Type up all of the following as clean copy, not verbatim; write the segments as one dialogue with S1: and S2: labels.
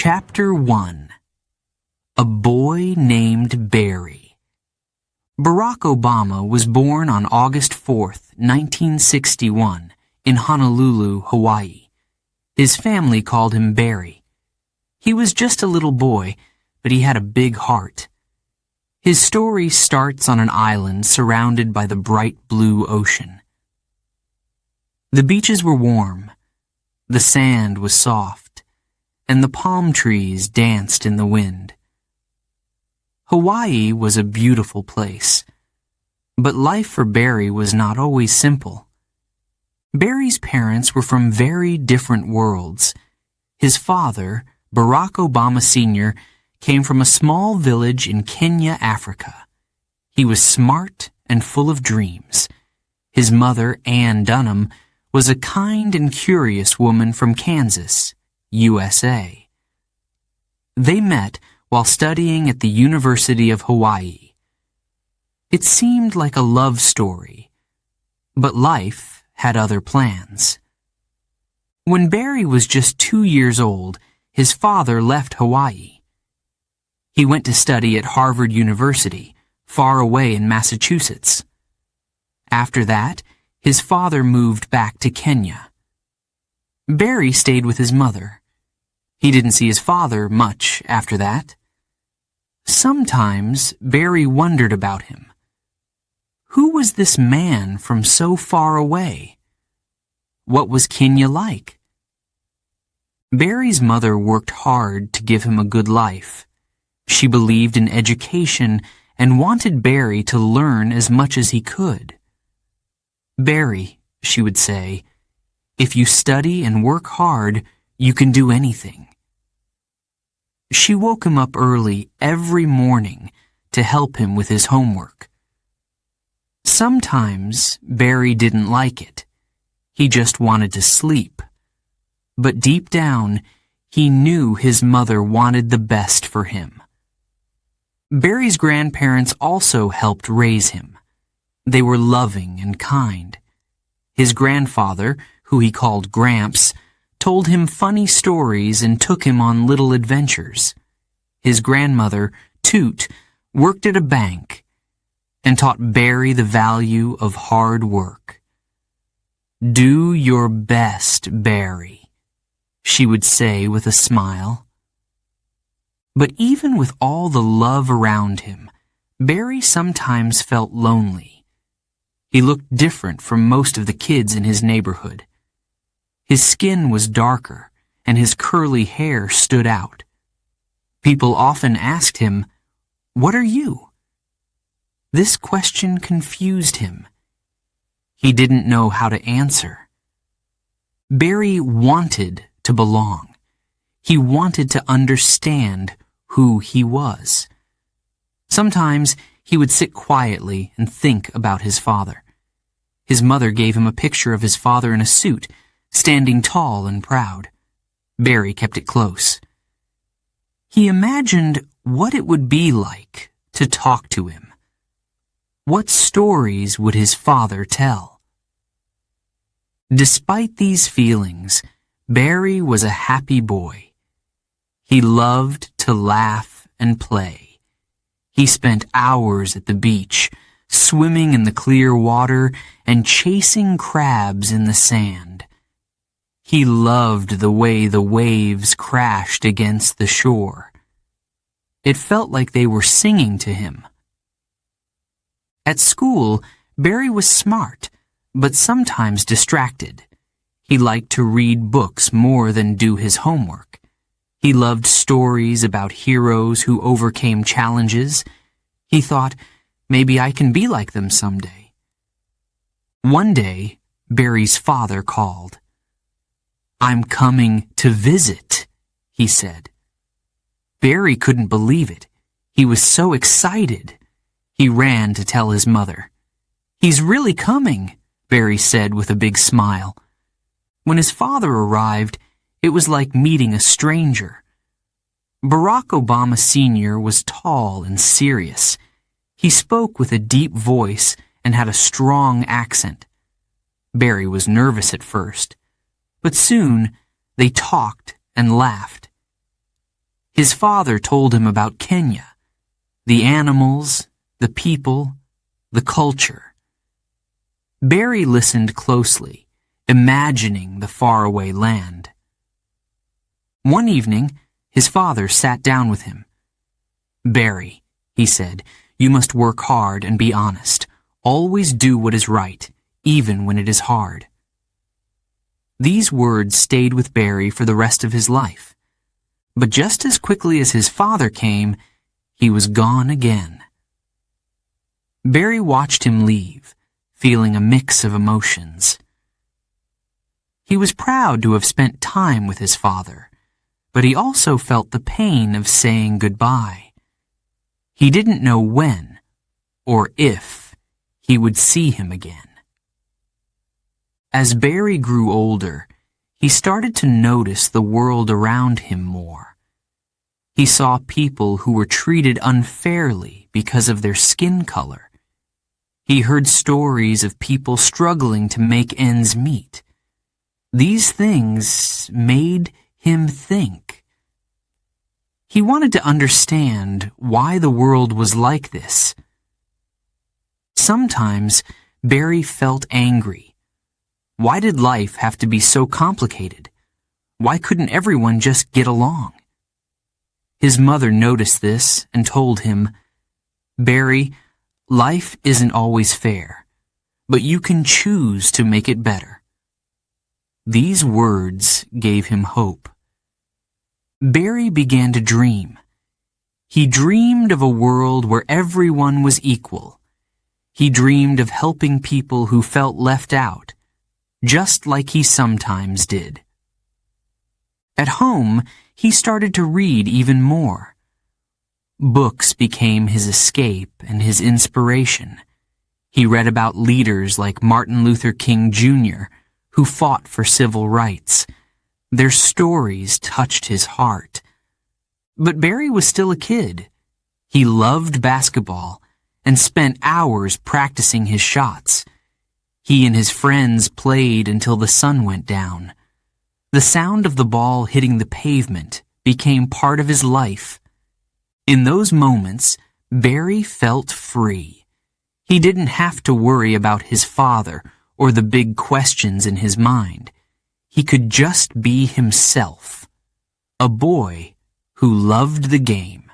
S1: Chapter 1. A Boy Named Barry. Barack Obama was born on August 4th, 1961, in Honolulu, Hawaii. His family called him Barry. He was just a little boy, but he had a big heart. His story starts on an island surrounded by the bright blue ocean. The beaches were warm, the sand was soft, and the palm trees danced in the wind. Hawaii was a beautiful place, but life for Barry was not always simple. Barry's parents were from very different worlds. His father, Barack Obama Sr., came from a small village in Kenya, Africa. He was smart and full of dreams. His mother, Ann Dunham, was a kind and curious woman from Kansas, USA. They met while studying at the University of Hawaii. It seemed like a love story, but life had other plans. When Barry was just 2 years old, his father left Hawaii. He went to study at Harvard University, far away in Massachusetts. After that, his father moved back to Kenya. Barry stayed with his mother. He didn't see his father much after that. Sometimes Barry wondered about him. Who was this man from so far away? What was Kenya like? Barry's mother worked hard to give him a good life. She believed in education and wanted Barry to learn as much as he could. Barry, she would say, if you study and work hard, you can do anything. She woke him up early every morning to help him with his homework. Sometimes Barry didn't like it. He just wanted to sleep. But deep down, he knew his mother wanted the best for him. Barry's grandparents also helped raise him. They were loving and kind. His grandfather, who he called Gramps, told him funny stories and took him on little adventures. His grandmother, Toot, worked at a bank and taught Barry the value of hard work. "Do your best, Barry," she would say with a smile. But even with all the love around him, Barry sometimes felt lonely. He looked different from most of the kids in his neighborhood. His skin was darker, and his curly hair stood out. People often asked him, "What are you?" This question confused him. He didn't know how to answer. Barry wanted to belong. He wanted to understand who he was. Sometimes he would sit quietly and think about his father. His mother gave him a picture of his father in a suit, standing tall and proud. Barry kept it close. He imagined what it would be like to talk to him. What stories would his father tell? Despite these feelings, Barry was a happy boy. He loved to laugh and play. He spent hours at the beach, swimming in the clear water and chasing crabs in the sand. He loved the way the waves crashed against the shore. It felt like they were singing to him. At school, Barry was smart, but sometimes distracted. He liked to read books more than do his homework. He loved stories about heroes who overcame challenges. He thought, maybe I can be like them someday. One day, Barry's father called. "I'm coming to visit," he said. Barry couldn't believe it. He was so excited. He ran to tell his mother. "He's really coming," Barry said with a big smile. When his father arrived, it was like meeting a stranger. Barack Obama Sr. was tall and serious. He spoke with a deep voice and had a strong accent. Barry was nervous at first, but soon they talked and laughed. His father told him about Kenya, the animals, the people, the culture. Barry listened closely, imagining the faraway land. One evening, his father sat down with him. "Barry," he said, "you must work hard and be honest. Always do what is right, even when it is hard." These words stayed with Barry for the rest of his life. But just as quickly as his father came, he was gone again. Barry watched him leave, feeling a mix of emotions. He was proud to have spent time with his father, but he also felt the pain of saying goodbye. He didn't know when or if he would see him again. As Barry grew older, he started to notice the world around him more. He saw people who were treated unfairly because of their skin color. He heard stories of people struggling to make ends meet. These things made him think. He wanted to understand why the world was like this. Sometimes Barry felt angry. Why did life have to be so complicated? Why couldn't everyone just get along? His mother noticed this and told him, "Barry, life isn't always fair, but you can choose to make it better." These words gave him hope. Barry began to dream. He dreamed of a world where everyone was equal. He dreamed of helping people who felt left out, just like he sometimes did. At home, he started to read even more. Books became his escape and his inspiration. He read about leaders like Martin Luther King Jr., who fought for civil rights. Their stories touched his heart. But Barry was still a kid. He loved basketball and spent hours practicing his shots. He and his friends played until the sun went down. The sound of the ball hitting the pavement became part of his life. In those moments, Barry felt free. He didn't have to worry about his father or the big questions in his mind. He could just be himself, a boy who loved the game.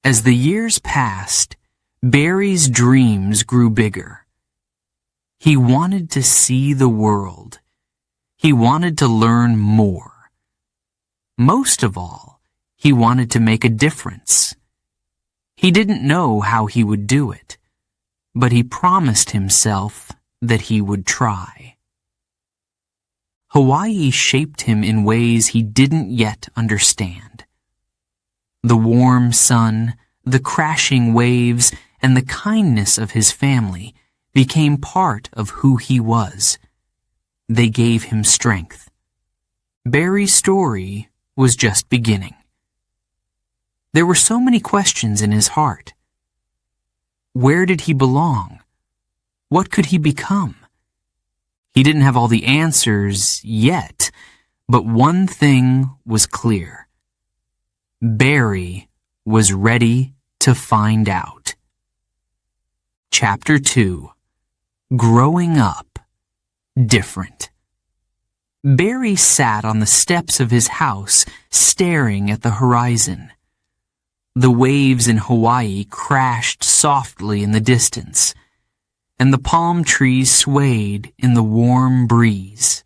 S1: As the years passed, Barry's dreams grew bigger. He wanted to see the world. He wanted to learn more. Most of all, he wanted to make a difference. He didn't know how he would do it, but he promised himself that he would try. Hawaii shaped him in ways he didn't yet understand. The warm sun, the crashing waves, and the kindness of his family became part of who he was. They gave him strength. Barry's story was just beginning. There were so many questions in his heart. Where did he belong? What could he become? He didn't have all the answers yet, but one thing was clear. Barry was ready to find out. Chapter 2. Growing Up Different. Barry sat on the steps of his house, staring at the horizon. The waves in Hawaii crashed softly in the distance, and the palm trees swayed in the warm breeze.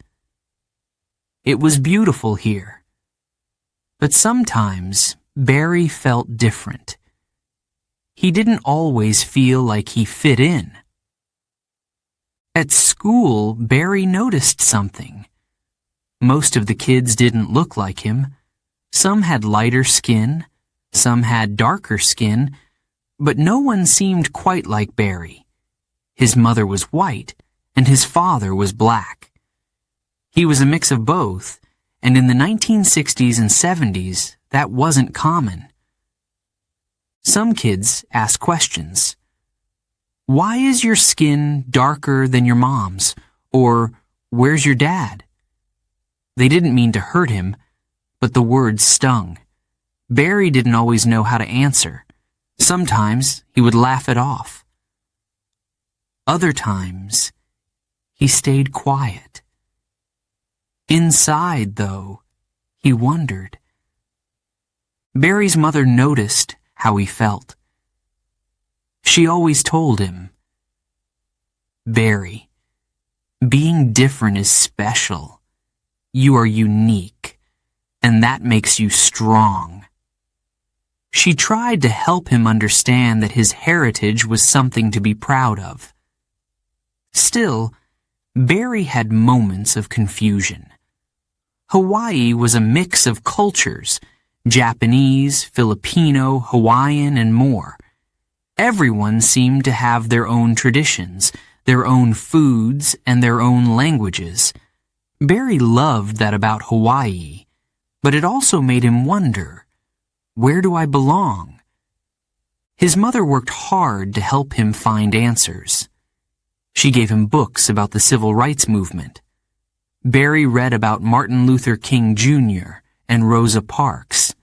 S1: It was beautiful here, but sometimes Barry felt different. He didn't always feel like he fit in. At school, Barry noticed something. Most of the kids didn't look like him. Some had lighter skin, some had darker skin, but no one seemed quite like Barry. His mother was white, and his father was black. He was a mix of both, and in the 1960s and 70s, that wasn't common. Some kids asked questions. Why is your skin darker than your mom's? Or, where's your dad? They didn't mean to hurt him, but the words stung. Barry didn't always know how to answer. Sometimes he would laugh it off. Other times, he stayed quiet. Inside, though, he wondered. Barry's mother noticed how he felt. She always told him, "Barry, being different is special. You are unique, and that makes you strong." She tried to help him understand that his heritage was something to be proud of. Still, Barry had moments of confusion. Hawaii was a mix of cultures, Japanese, Filipino, Hawaiian, and more. Everyone seemed to have their own traditions, their own foods, and their own languages. Barry loved that about Hawaii, but it also made him wonder, where do I belong? His mother worked hard to help him find answers. She gave him books about the civil rights movement. Barry read about Martin Luther King Jr. and Rosa Parks.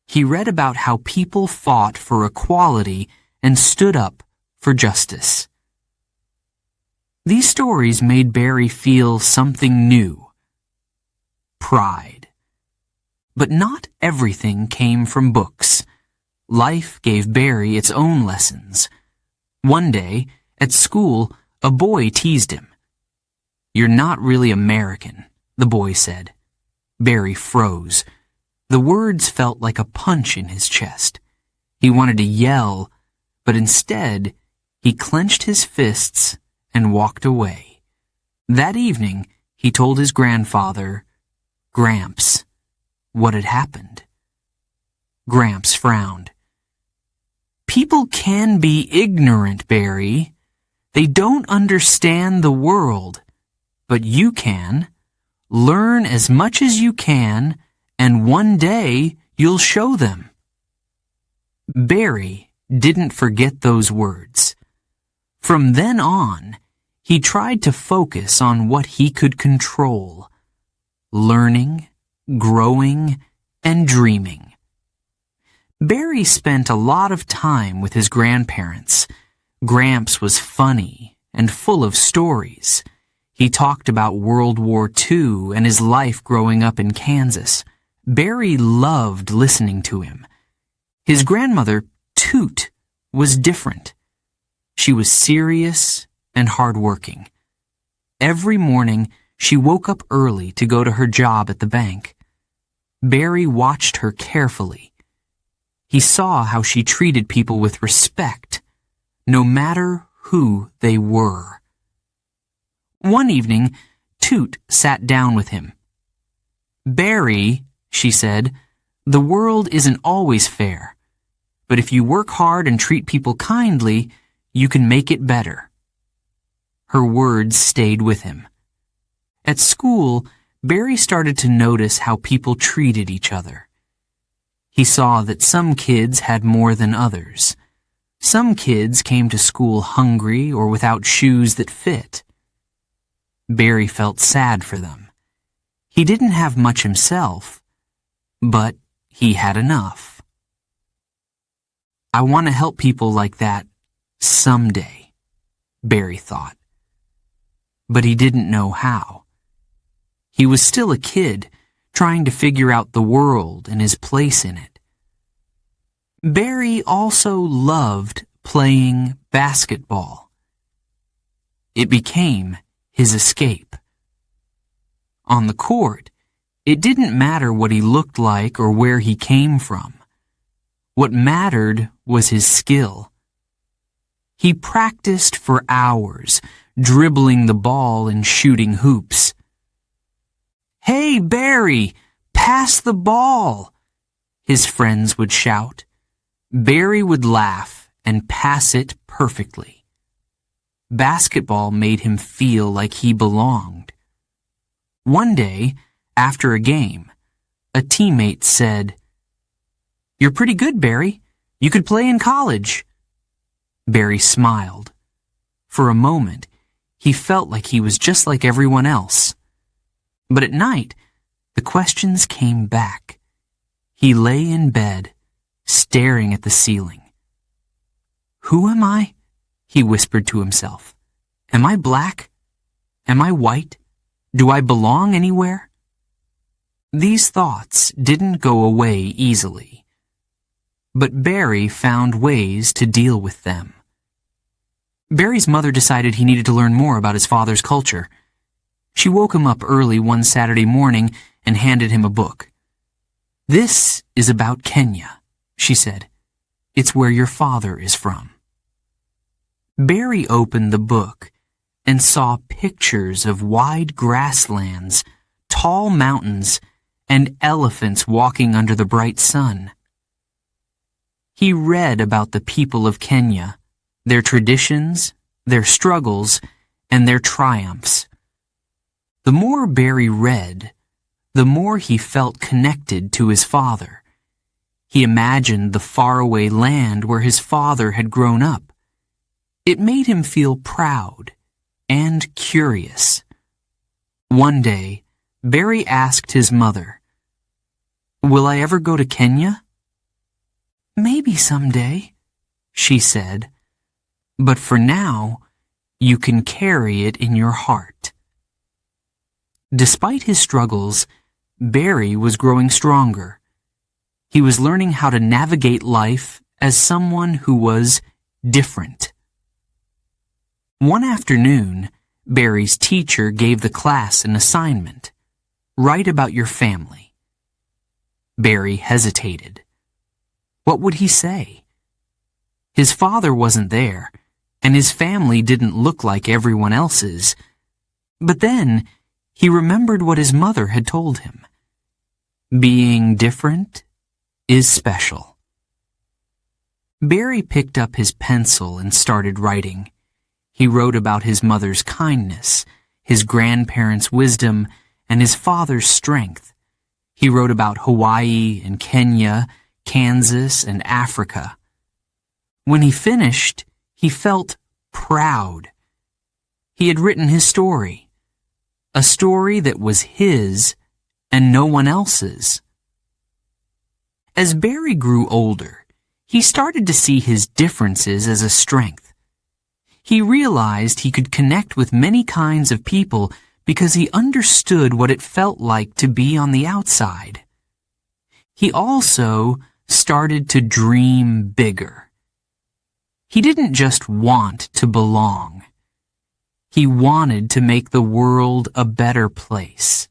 S1: He read about how people fought for equality and stood up for justice. These stories made Barry feel something new. Pride. But not everything came from books. Life gave Barry its own lessons. One day, at school, a boy teased him. "You're not really American," the boy said. Barry froze. The words felt like a punch in his chest. He wanted to yell, but instead, he clenched his fists and walked away. That evening, he told his grandfather, Gramps, what had happened. Gramps frowned. "People can be ignorant, Barry. They don't understand the world. But you can. Learn as much as you can, and one day you'll show them." Barry didn't forget those words. From then on, he tried to focus on what he could control. Learning, growing, and dreaming. Barry spent a lot of time with his grandparents. Gramps was funny and full of stories. He talked about World War II and his life growing up in Kansas. Barry loved listening to him. His grandmother, Toot, was different. She was serious and hardworking. Every morning, she woke up early to go to her job at the bank. Barry watched her carefully. He saw how she treated people with respect, no matter who they were. One evening, Toot sat down with him. "Barry," she said, "the world isn't always fair. But if you work hard and treat people kindly, you can make it better." Her words stayed with him. At school, Barry started to notice how people treated each other. He saw that some kids had more than others. Some kids came to school hungry or without shoes that fit. Barry felt sad for them. He didn't have much himself, but he had enough. "I want to help people like that someday," Barry thought. But he didn't know how. He was still a kid, trying to figure out the world and his place in it. Barry also loved playing basketball. It became his escape. On the court, it didn't matter what he looked like or where he came from. What mattered was his skill. He practiced for hours, dribbling the ball and shooting hoops. "Hey, Barry, pass the ball," his friends would shout. Barry would laugh and pass it perfectly. Basketball made him feel like he belonged. One day, after a game, a teammate said, "You're pretty good, Barry. You could play in college." Barry smiled. For a moment, he felt like he was just like everyone else. But at night, The questions came back. He lay in bed, staring at the ceiling. "Who am I?" he whispered to himself. "Am I black? Am I white? Do I belong anywhere?" These thoughts didn't go away easily, but Barry found ways to deal with them. Barry's mother decided he needed to learn more about his father's culture. She woke him up early one Saturday morning and handed him a book. "This is about Kenya," she said. "It's where your father is from." Barry opened the book and saw pictures of wide grasslands, tall mountains, and elephants walking under the bright sun. He read about the people of Kenya, their traditions, their struggles, and their triumphs. The more Barry read, the more he felt connected to his father. He imagined the faraway land where his father had grown up. It made him feel proud and curious. One day, Barry asked his mother, "Will I ever go to Kenya?" "Maybe someday," she said, "but for now, you can carry it in your heart." Despite his struggles, Barry was growing stronger. He was learning how to navigate life as someone who was different. One afternoon, Barry's teacher gave the class an assignment. Write about your family. Barry hesitated. What would he say? His father wasn't there, and his family didn't look like everyone else's. But then, he remembered what his mother had told him. Being different is special. Barry picked up his pencil and started writing. He wrote about his mother's kindness, his grandparents' wisdom, and his father's strength. He wrote about Hawaii and Kenya, Kansas, and Africa. When he finished, he felt proud. He had written his story, a story that was his and no one else's. As Barry grew older, he started to see his differences as a strength. He realized he could connect with many kinds of people because he understood what it felt like to be on the outside. He also started to dream bigger. He didn't just want to belong. He wanted to make the world a better place.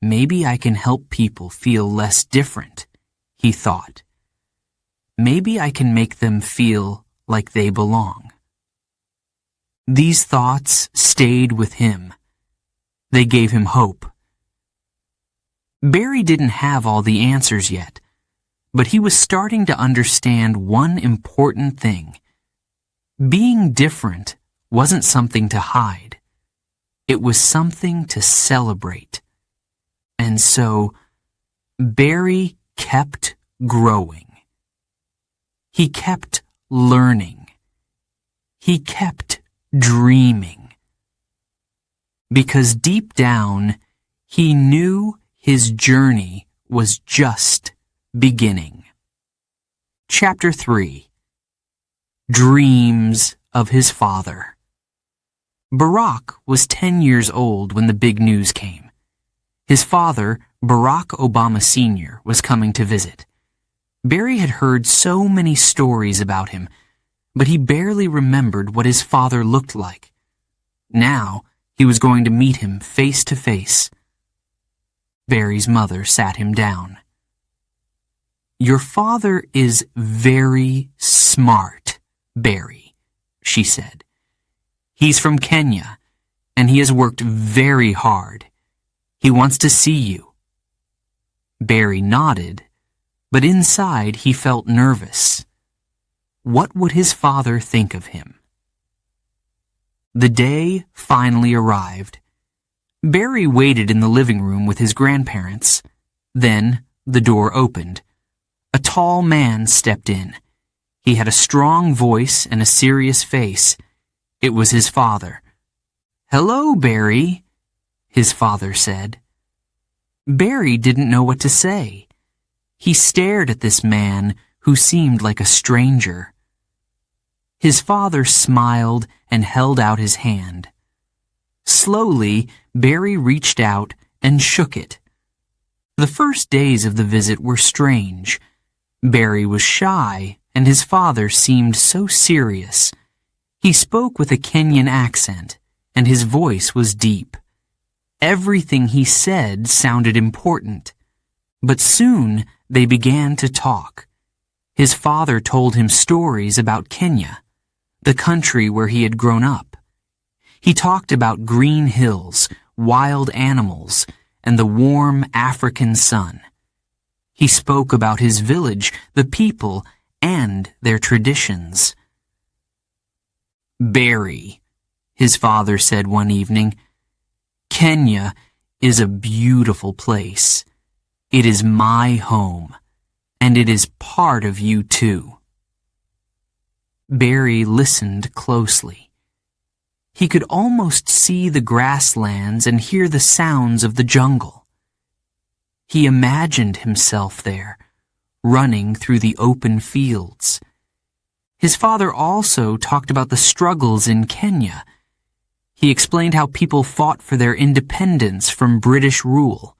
S1: Maybe I can help people feel less different, he thought. Maybe I can make them feel like they belong. These thoughts stayed with him. They gave him hope. Barry didn't have all the answers yet, but he was starting to understand one important thing. Being different wasn't something to hide. It was something to celebrate. And so, Barry kept growing. He kept learning. He kept dreaming. Because deep down, he knew his journey was just beginning. Chapter 3. Dreams of his father. Barack was 10 years old when the big news came. His father, Barack Obama Sr., was coming to visit. Barry had heard so many stories about him, but he barely remembered what his father looked like. Now, he was going to meet him face to face. Barry's mother sat him down. "Your father is very smart, Barry," she said. "He's from Kenya, and he has worked very hard. He wants to see you." Barry nodded, but inside he felt nervous. What would his father think of him? The day finally arrived. Barry waited in the living room with his grandparents. Then the door opened. A tall man stepped in. He had a strong voice and a serious face. It was his father. "Hello, Barry," his father said. Barry didn't know what to say. He stared at this man who seemed like a stranger. His father smiled and held out his hand. Slowly, Barry reached out and shook it. The first days of the visit were strange. Barry was shy, and his father seemed so serious. He spoke with a Kenyan accent, and his voice was deep. Everything he said sounded important. But soon they began to talk. His father told him stories about Kenya, the country where he had grown up. He talked about green hills, wild animals, and the warm African sun. He spoke about his village, the people, and their traditions. "Barry," his father said one evening, "Kenya is a beautiful place. It is my home, and it is part of you too." Barry listened closely. He could almost see the grasslands and hear the sounds of the jungle. He imagined himself there, running through the open fields. His father also talked about the struggles in Kenya. He explained how people fought for their independence from British rule.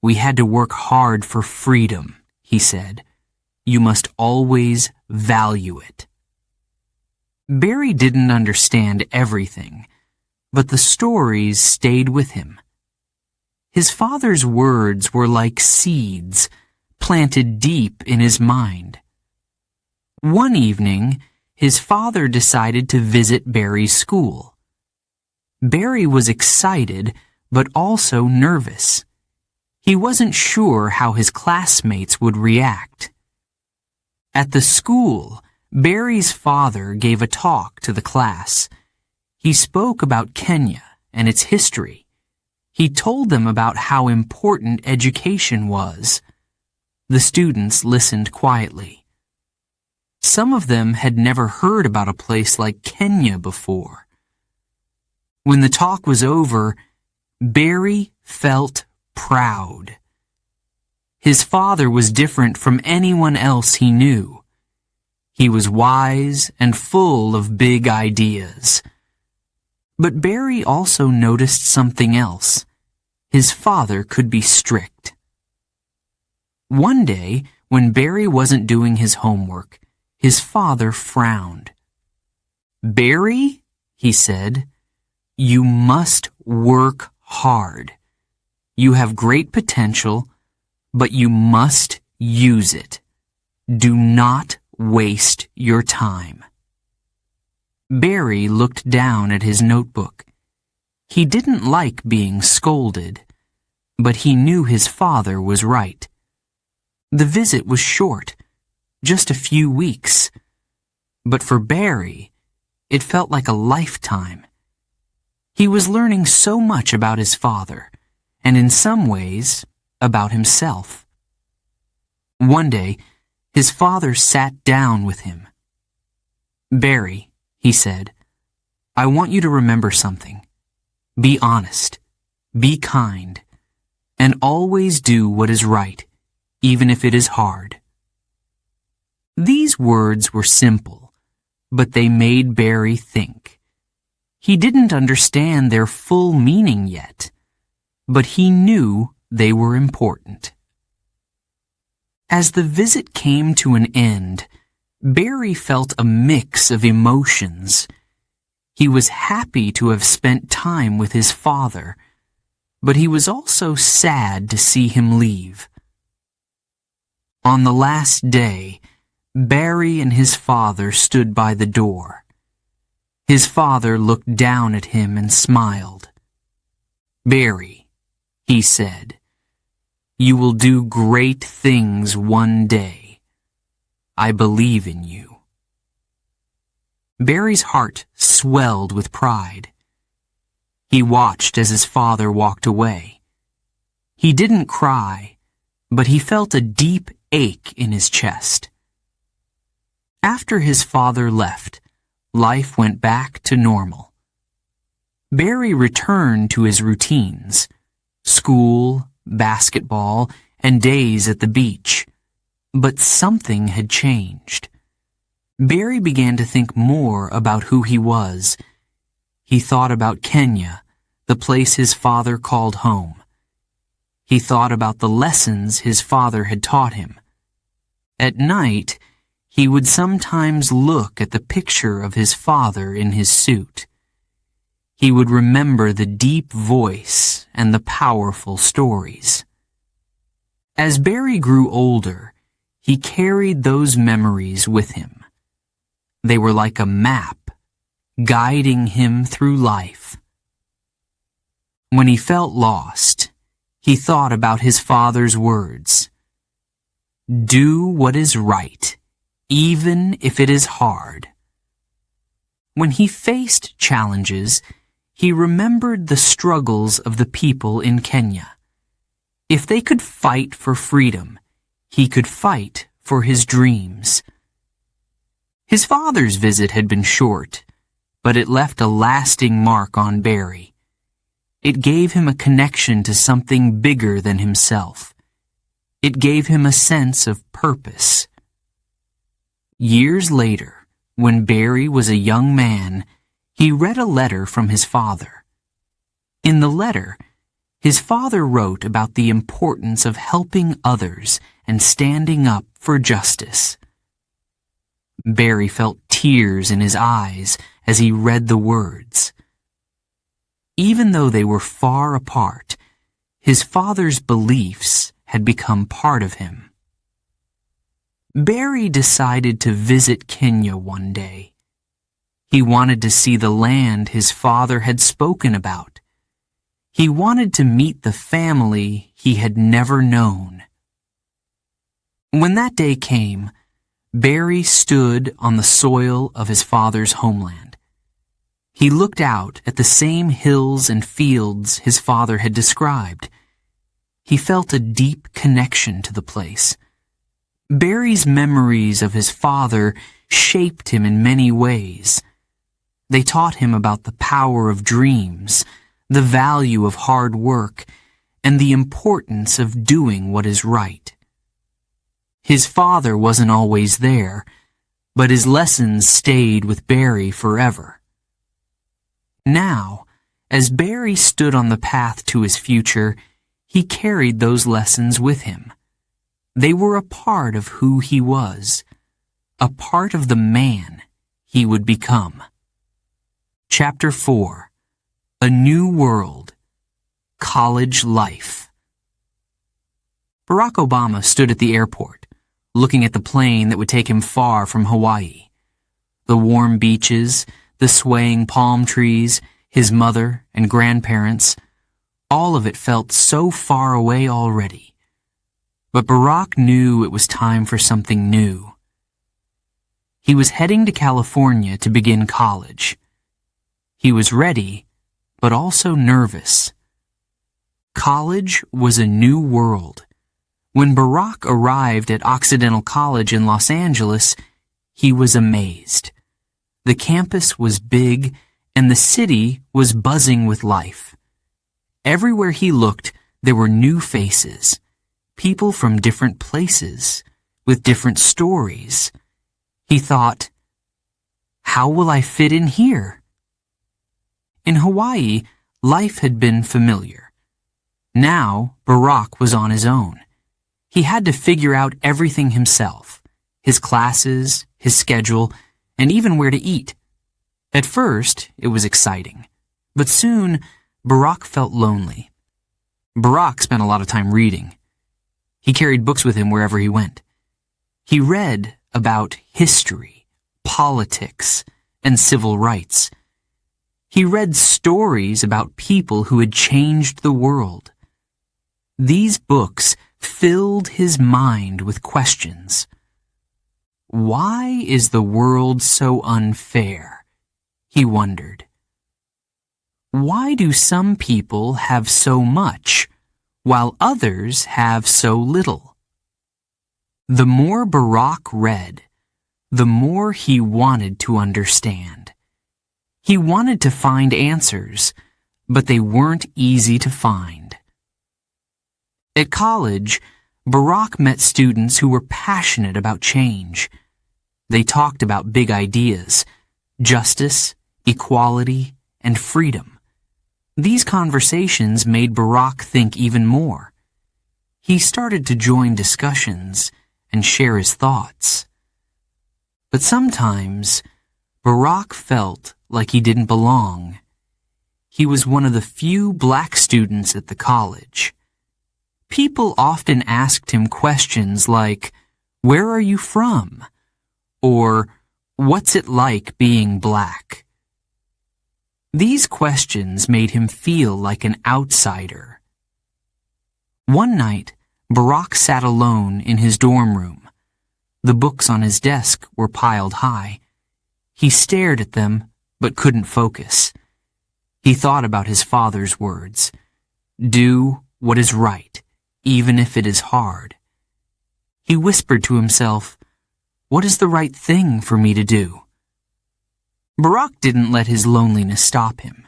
S1: "We had to work hard for freedom," he said. "You must always value it." Barry didn't understand everything, but the stories stayed with him. His father's words were like seeds planted deep in his mind. One evening, his father decided to visit Barry's school. Barry was excited, but also nervous. He wasn't sure how his classmates would react. At the school, Barry's father gave a talk to the class. He spoke about Kenya and its history. He told them about how important education was. The students listened quietly. Some of them had never heard about a place like Kenya before. When the talk was over, Barry felt proud. His father was different from anyone else he knew. He was wise and full of big ideas. But Barry also noticed something else. His father could be strict. One day, when Barry wasn't doing his homework, his father frowned. "Barry," he said, "you must work hard. You have great potential, but you must use it. Do not waste your time." Barry looked down at his notebook. He didn't like being scolded, but he knew his father was right. The visit was short, just a few weeks. But for Barry, it felt like a lifetime. He was learning so much about his father, and in some ways, about himself. One day, his father sat down with him. "Barry," he said, "I want you to remember something. Be honest, be kind, and always do what is right, even if it is hard." These words were simple, but they made Barry think. He didn't understand their full meaning yet, but he knew they were important. As the visit came to an end, Barry felt a mix of emotions. He was happy to have spent time with his father, but he was also sad to see him leave. On the last day, Barry and his father stood by the door. His father looked down at him and smiled. "Barry," he said, "you will do great things one day. I believe in you." Barry's heart swelled with pride. He watched as his father walked away. He didn't cry, but he felt a deep ache in his chest. After his father left, life went back to normal. Barry returned to his routines: school, basketball, and days at the beach. But something had changed. Barry began to think more about who he was. He thought about Kenya, the place his father called home. He thought about the lessons his father had taught him. At night, he would sometimes look at the picture of his father in his suit. He would remember the deep voice and the powerful stories. As Barry grew older, he carried those memories with him. They were like a map, guiding him through life. When he felt lost, he thought about his father's words. Do what is right, even if it is hard. When he faced challenges, he remembered the struggles of the people in Kenya. If they could fight for freedom, he could fight for his dreams. His father's visit had been short, but it left a lasting mark on Barry. It gave him a connection to something bigger than himself. It gave him a sense of purpose. Years later, when Barry was a young man, he read a letter from his father. In the letter, his father wrote about the importance of helping others and standing up for justice. Barry felt tears in his eyes as he read the words. Even though they were far apart, his father's beliefs had become part of him. Barry decided to visit Kenya one day. He wanted to see the land his father had spoken about. He wanted to meet the family he had never known. When that day came, Barry stood on the soil of his father's homeland. He looked out at the same hills and fields his father had described. He felt a deep connection to the place. Barry's memories of his father shaped him in many ways. They taught him about the power of dreams, the value of hard work, and the importance of doing what is right. His father wasn't always there, but his lessons stayed with Barry forever. Now, as Barry stood on the path to his future, he carried those lessons with him. They were a part of who he was, a part of the man he would become. Chapter 4: A New World. College Life. Barack Obama stood at the airport, looking at the plane that would take him far from Hawaii. The warm beaches, the swaying palm trees, his mother and grandparents, all of it felt so far away already. But Barack knew it was time for something new. He was heading to California to begin college. He was ready, but also nervous. College was a new world. When Barack arrived at Occidental College in Los Angeles, he was amazed. The campus was big, and the city was buzzing with life. Everywhere he looked, there were new faces, people from different places, with different stories. He thought, how will I fit in here? In Hawaii, life had been familiar. Now, Barack was on his own. He had to figure out everything himself, his classes, his schedule, and even where to eat. At first, it was exciting, but soon, Barack felt lonely. Barack spent a lot of time reading. He carried books with him wherever he went. He read about history, politics, and civil rights. He read stories about people who had changed the world. These books filled his mind with questions. Why is the world so unfair? He wondered. Why do some people have so much, while others have so little? The more Barack read, the more he wanted to understand. He wanted to find answers, but they weren't easy to find. At college, Barack met students who were passionate about change. They talked about big ideas: justice, equality, and freedom. These conversations made Barack think even more. He started to join discussions and share his thoughts. But sometimes, Barack felt like he didn't belong. He was one of the few black students at the college. People often asked him questions like, "Where are you from?" or "What's it like being black?" These questions made him feel like an outsider. One night, Barack sat alone in his dorm room. The books on his desk were piled high. He stared at them, but couldn't focus. He thought about his father's words: "Do what is right, even if it is hard." He whispered to himself, "What is the right thing for me to do?" Barack didn't let his loneliness stop him.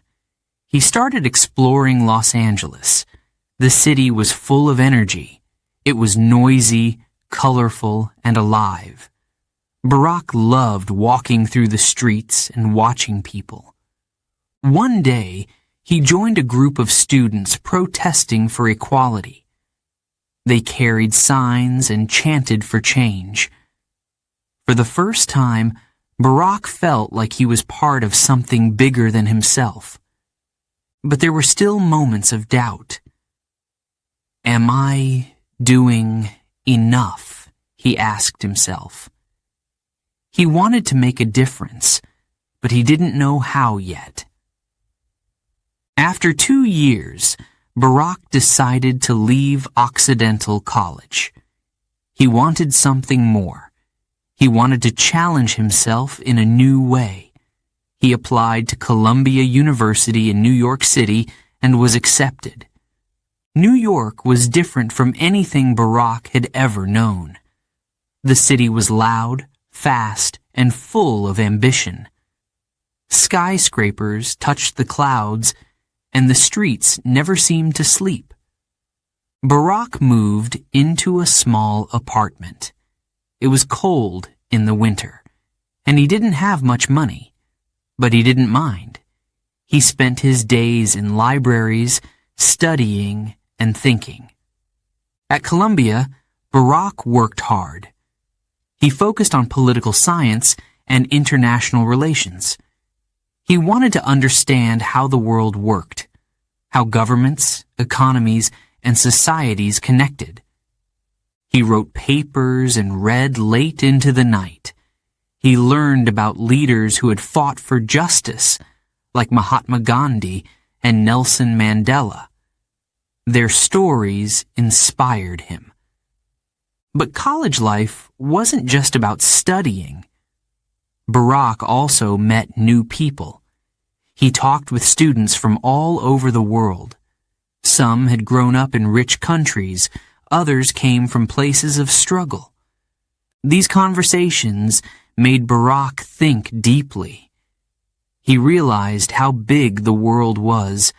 S1: He started exploring Los Angeles. The city was full of energy. It was noisy, colorful, and alive. Barack loved walking through the streets and watching people. One day, he joined a group of students protesting for equality. They carried signs and chanted for change. For the first time, Barack felt like he was part of something bigger than himself. But there were still moments of doubt. "Am I doing enough?" he asked himself. He wanted to make a difference, but he didn't know how yet. After 2 years, Barack decided to leave Occidental College. He wanted something more. He wanted to challenge himself in a new way. He applied to Columbia University in New York City and was accepted. New York was different from anything Barack had ever known. The city was loud, fast, and full of ambition. Skyscrapers touched the clouds, and the streets never seemed to sleep. Barack moved into a small apartment. It was cold in the winter, and he didn't have much money, but he didn't mind. He spent his days in libraries, studying and thinking. At Columbia, Barack worked hard. He focused on political science and international relations. He wanted to understand how the world worked, how governments, economies, and societies connected. He wrote papers and read late into the night. He learned about leaders who had fought for justice, like Mahatma Gandhi and Nelson Mandela. Their stories inspired him. But college life wasn't just about studying. Barack also met new people. He talked with students from all over the world. Some had grown up in rich countries, others came from places of struggle. These conversations made Barack think deeply. He realized how big the world was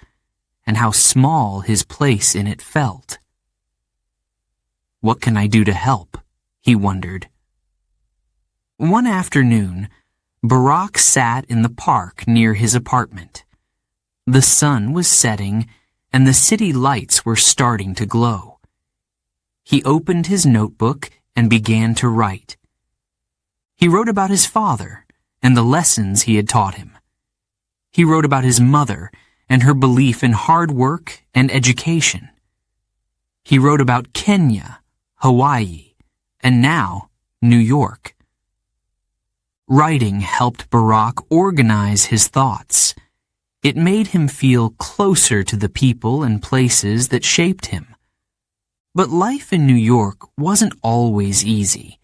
S1: and how small his place in it felt. What can I do to help? He wondered. One afternoon, Barack sat in the park near his apartment. The sun was setting and the city lights were starting to glow. He opened his notebook and began to write. He wrote about his father and the lessons he had taught him. He wrote about his mother and her belief in hard work and education. He wrote about Kenya, Hawaii, and now New York. Writing helped Barack organize his thoughts. It made him feel closer to the people and places that shaped him. But life in New York wasn't always easy.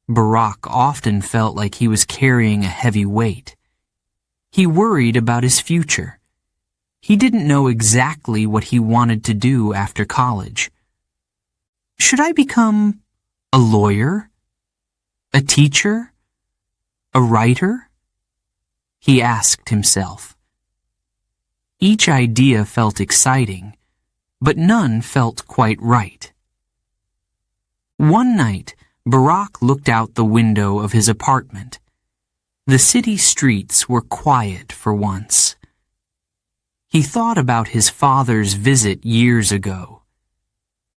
S1: Barack often felt like he was carrying a heavy weight. He worried about his future. He didn't know exactly what he wanted to do after college. Should I become a lawyer? A teacher? A writer? He asked himself. Each idea felt exciting, but none felt quite right. One night, Barak looked out the window of his apartment. The city streets were quiet for once. He thought about his father's visit years ago.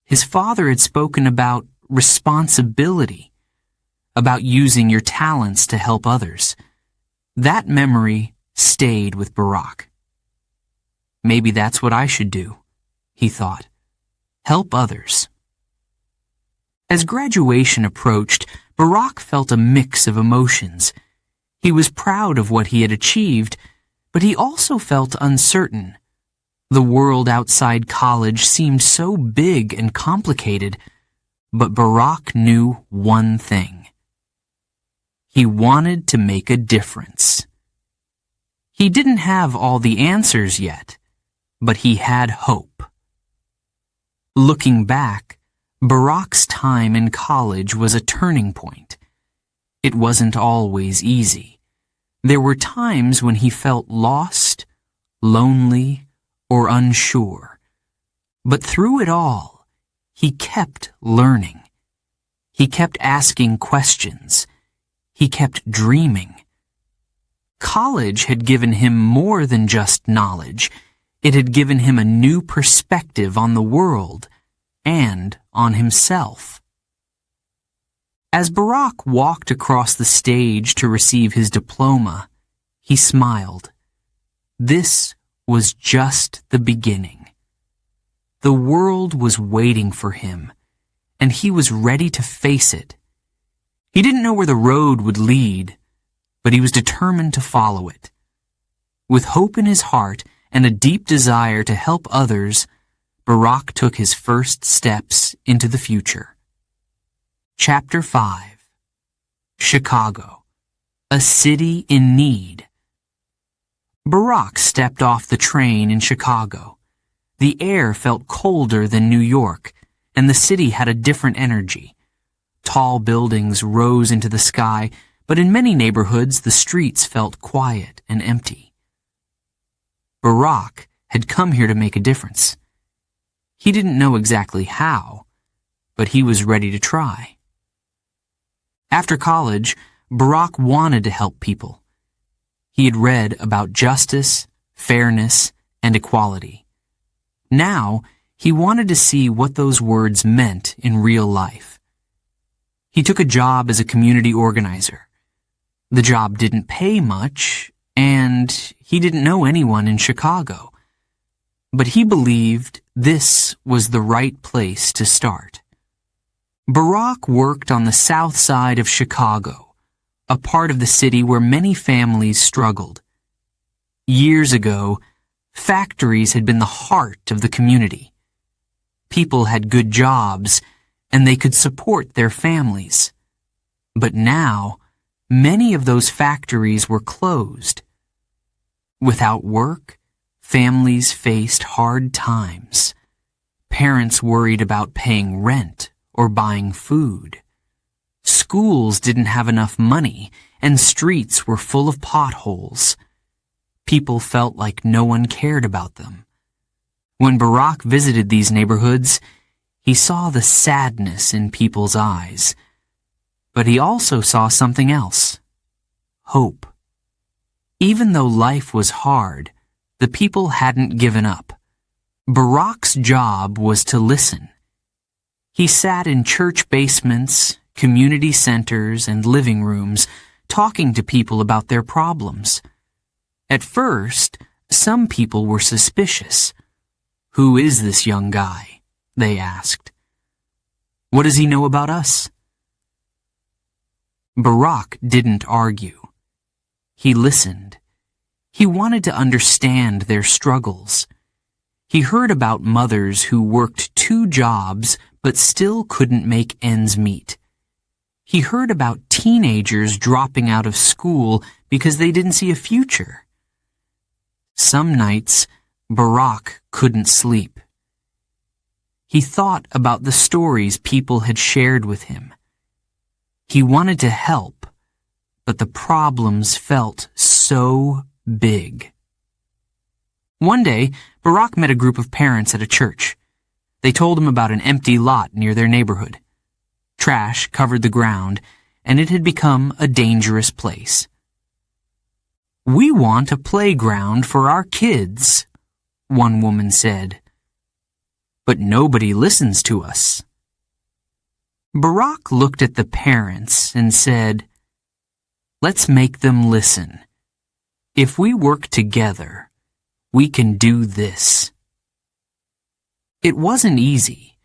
S1: His father had spoken about responsibility, about using your talents to help others. That memory stayed with Barak. Maybe that's what I should do, he thought. Help others. As graduation approached, Barak felt a mix of emotions. He was proud of what he had achieved, but he also felt uncertain. The world outside college seemed so big and complicated, but Barak knew one thing. He wanted to make a difference. He didn't have all the answers yet, but he had hope. Looking back, Barak's time in college was a turning point. It wasn't always easy. There were times when he felt lost, lonely, or unsure. But through it all, he kept learning. He kept asking questions. He kept dreaming. College had given him more than just knowledge. It had given him a new perspective on the world and on himself. As Barak walked across the stage to receive his diploma, he smiled. This was just the beginning. The world was waiting for him, and he was ready to face it. He didn't know where the road would lead, but he was determined to follow it. With hope in his heart and a deep desire to help others, Barak took his first steps into the future. Chapter 5. Chicago, a city in need. Barak stepped off the train in Chicago. The air felt colder than New York, and the city had a different energy. Tall buildings rose into the sky, but in many neighborhoods the streets felt quiet and empty. Barak had come here to make a difference. He didn't know exactly how, but he was ready to try. After college, Barak wanted to help people. He had read about justice, fairness, and equality. Now, he wanted to see what those words meant in real life. He took a job as a community organizer. The job didn't pay much, and he didn't know anyone in Chicago. But he believed this was the right place to start. Barak worked on the south side of Chicago, a part of the city where many families struggled. Years ago, factories had been the heart of the community. People had good jobs, and they could support their families. But now, many of those factories were closed. Without work, families faced hard times. Parents worried about paying rent or buying food. Schools didn't have enough money, and streets were full of potholes. People felt like no one cared about them. When Barak visited these neighborhoods, he saw the sadness in people's eyes. But he also saw something else: hope. Even though life was hard, the people hadn't given up. Barak's job was to listen. He sat in church basements, community centers, and living rooms, talking to people about their problems. At first, some people were suspicious. "Who is this young guy?" they asked. "What does he know about us?" Barak didn't argue. He listened. He wanted to understand their struggles. He heard about mothers who worked 2 jobs but still couldn't make ends meet. He heard about teenagers dropping out of school because they didn't see a future. Some nights, Barak couldn't sleep. He thought about the stories people had shared with him. He wanted to help, but the problems felt so big. One day, Barak met a group of parents at a church. They told him about an empty lot near their neighborhood. Trash covered the ground, and it had become a dangerous place. "We want a playground for our kids," one woman said. "But nobody listens to us." Barack looked at the parents and said, "Let's make them listen. If we work together, we can do this." It wasn't easy.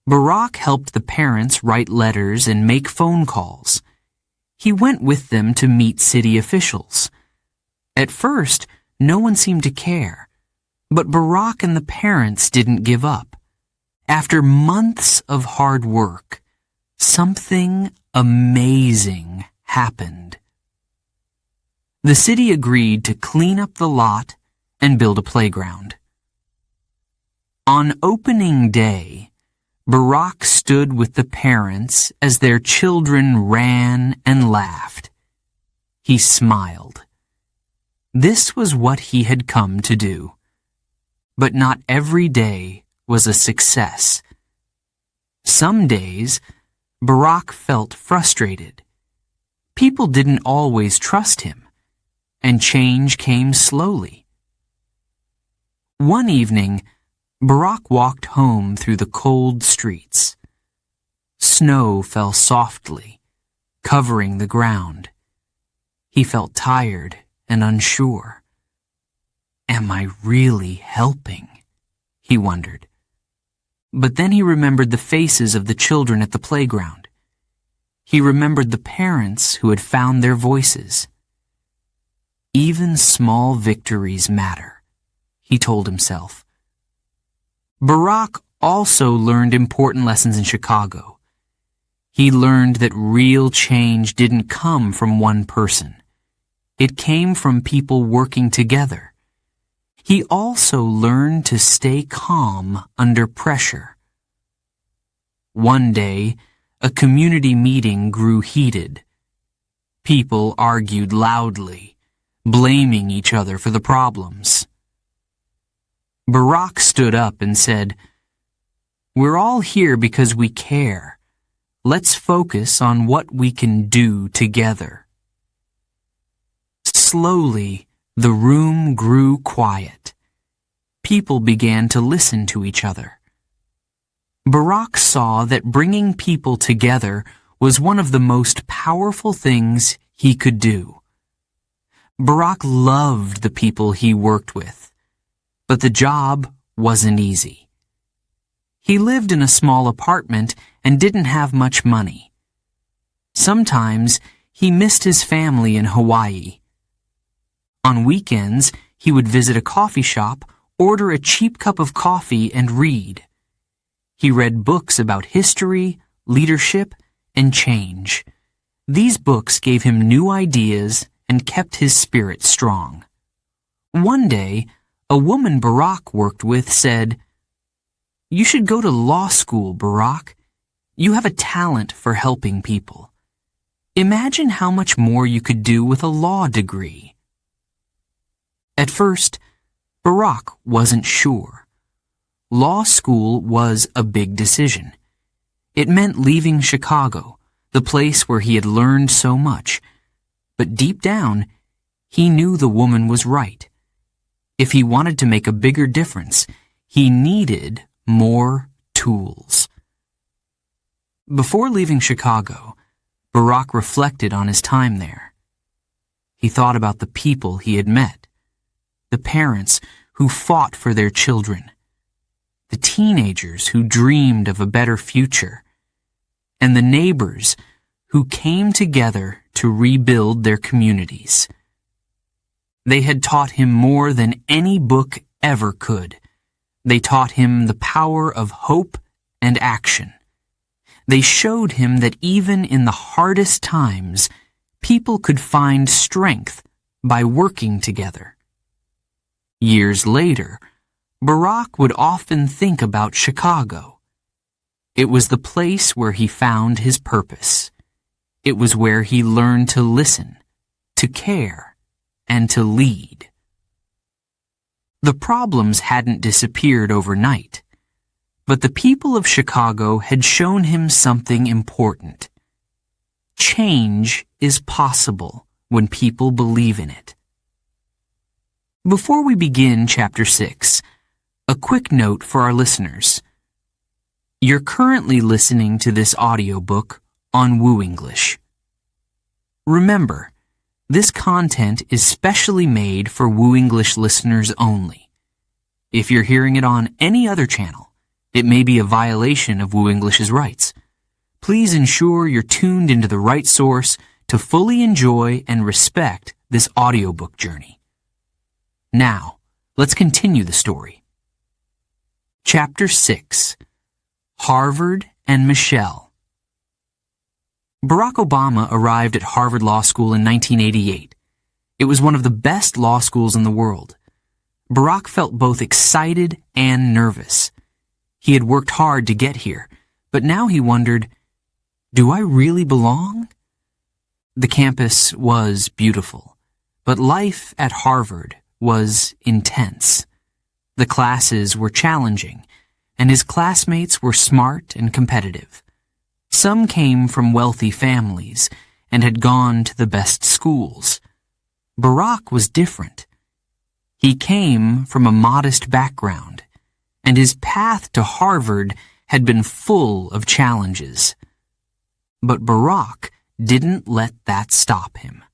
S1: Barack helped the parents write letters and make phone calls. He went with them to meet city officials. At first, no one seemed to care, but Barack and the parents didn't give up. After months of hard work, something amazing happened. The city agreed to clean up the lot and build a playground. On opening day, Barack stood with the parents as their children ran and laughed. He smiled. This was what he had come to do. But not every day was a success. Some days, Barack felt frustrated. People didn't always trust him, and change came slowly. One evening, Barack walked home through the cold streets. Snow fell softly, covering the ground. He felt tired and unsure. Am I really helping? He wondered. But then he remembered the faces of the children at the playground. He remembered the parents who had found their voices. Even small victories matter, he told himself. Barack also learned important lessons in Chicago. He learned that real change didn't come from one person. It came from people working together. He also learned to stay calm under pressure. One day, a community meeting grew heated. People argued loudly, blaming each other for the problems. Barack stood up and said, "We're all here because we care. Let's focus on what we can do together." Slowly, the room grew quiet. People began to listen to each other. Barack saw that bringing people together was one of the most powerful things he could do. Barack loved the people he worked with, but the job wasn't easy. He lived in a small apartment and didn't have much money. Sometimes he missed his family in Hawaii. On weekends, he would visit a coffee shop, order a cheap cup of coffee, and read. He read books about history, leadership, and change. These books gave him new ideas and kept his spirit strong. One day, a woman Barack worked with said, "You should go to law school, Barack. You have a talent for helping people. Imagine how much more you could do with a law degree." At first, Barack wasn't sure. Law school was a big decision. It meant leaving Chicago, the place where he had learned so much. But deep down, he knew the woman was right. If he wanted to make a bigger difference, he needed more tools. Before leaving Chicago, Barack reflected on his time there. He thought about the people he had met, the parents who fought for their children, the teenagers who dreamed of a better future, and the neighbors who came together to rebuild their communities. They had taught him more than any book ever could. They taught him the power of hope and action. They showed him that even in the hardest times, people could find strength by working together. Years later, Barack would often think about Chicago. It was the place where he found his purpose. It was where he learned to listen, to care, and to lead. The problems hadn't disappeared overnight. But the people of Chicago had shown him something important. Change is possible when people believe in it. Before we begin Chapter 6, a quick note for our listeners. You're currently listening to this audiobook on Woo English. Remember, this content is specially made for Woo English listeners only. If you're hearing it on any other channel, it may be a violation of Woo English's rights. Please ensure you're tuned into the right source to fully enjoy and respect this audiobook journey. Now, let's continue the story. Chapter 6. Harvard and Michelle. Barack Obama arrived at Harvard Law School in 1988. It was one of the best law schools in the world. Barack felt both excited and nervous. He had worked hard to get here, but now he wondered, do I really belong? The campus was beautiful, but life at Harvard was intense. The classes were challenging, and his classmates were smart and competitive. Some came from wealthy families and had gone to the best schools. Barack was different. He came from a modest background, and his path to Harvard had been full of challenges. But Barack didn't let that stop him.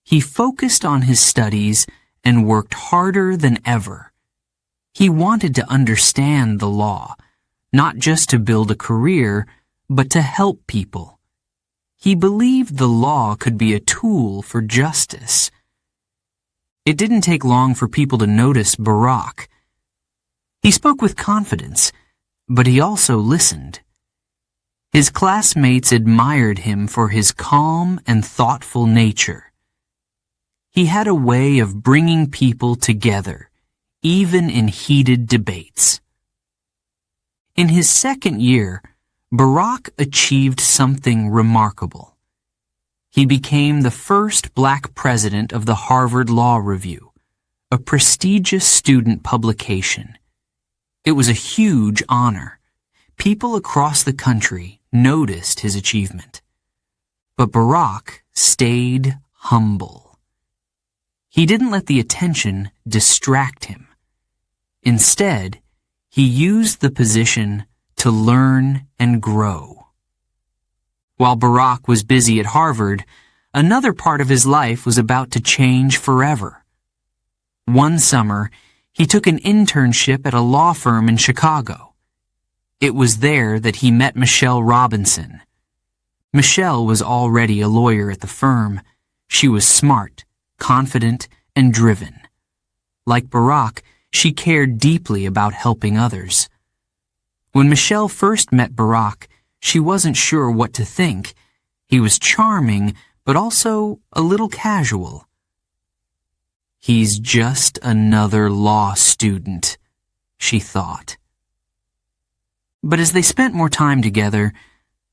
S1: He focused on his studies and worked harder than ever. He wanted to understand the law, not just to build a career, but to help people. He believed the law could be a tool for justice. It didn't take long for people to notice Barack. He spoke with confidence, but he also listened. His classmates admired him for his calm and thoughtful nature. He had a way of bringing people together, even in heated debates. In his second year, Barack achieved something remarkable. He became the first black president of the Harvard Law Review, a prestigious student publication. It was a huge honor. People across the country noticed his achievement. But Barack stayed humble. He didn't let the attention distract him. Instead, he used the position to learn and grow. While Barack was busy at Harvard, another part of his life was about to change forever. One summer, he took an internship at a law firm in Chicago. It was there that he met Michelle Robinson. Michelle was already a lawyer at the firm. She was smart, confident, and driven. Like Barack, she cared deeply about helping others. When Michelle first met Barack, she wasn't sure what to think. He was charming, but also a little casual. He's just another law student, she thought. But as they spent more time together,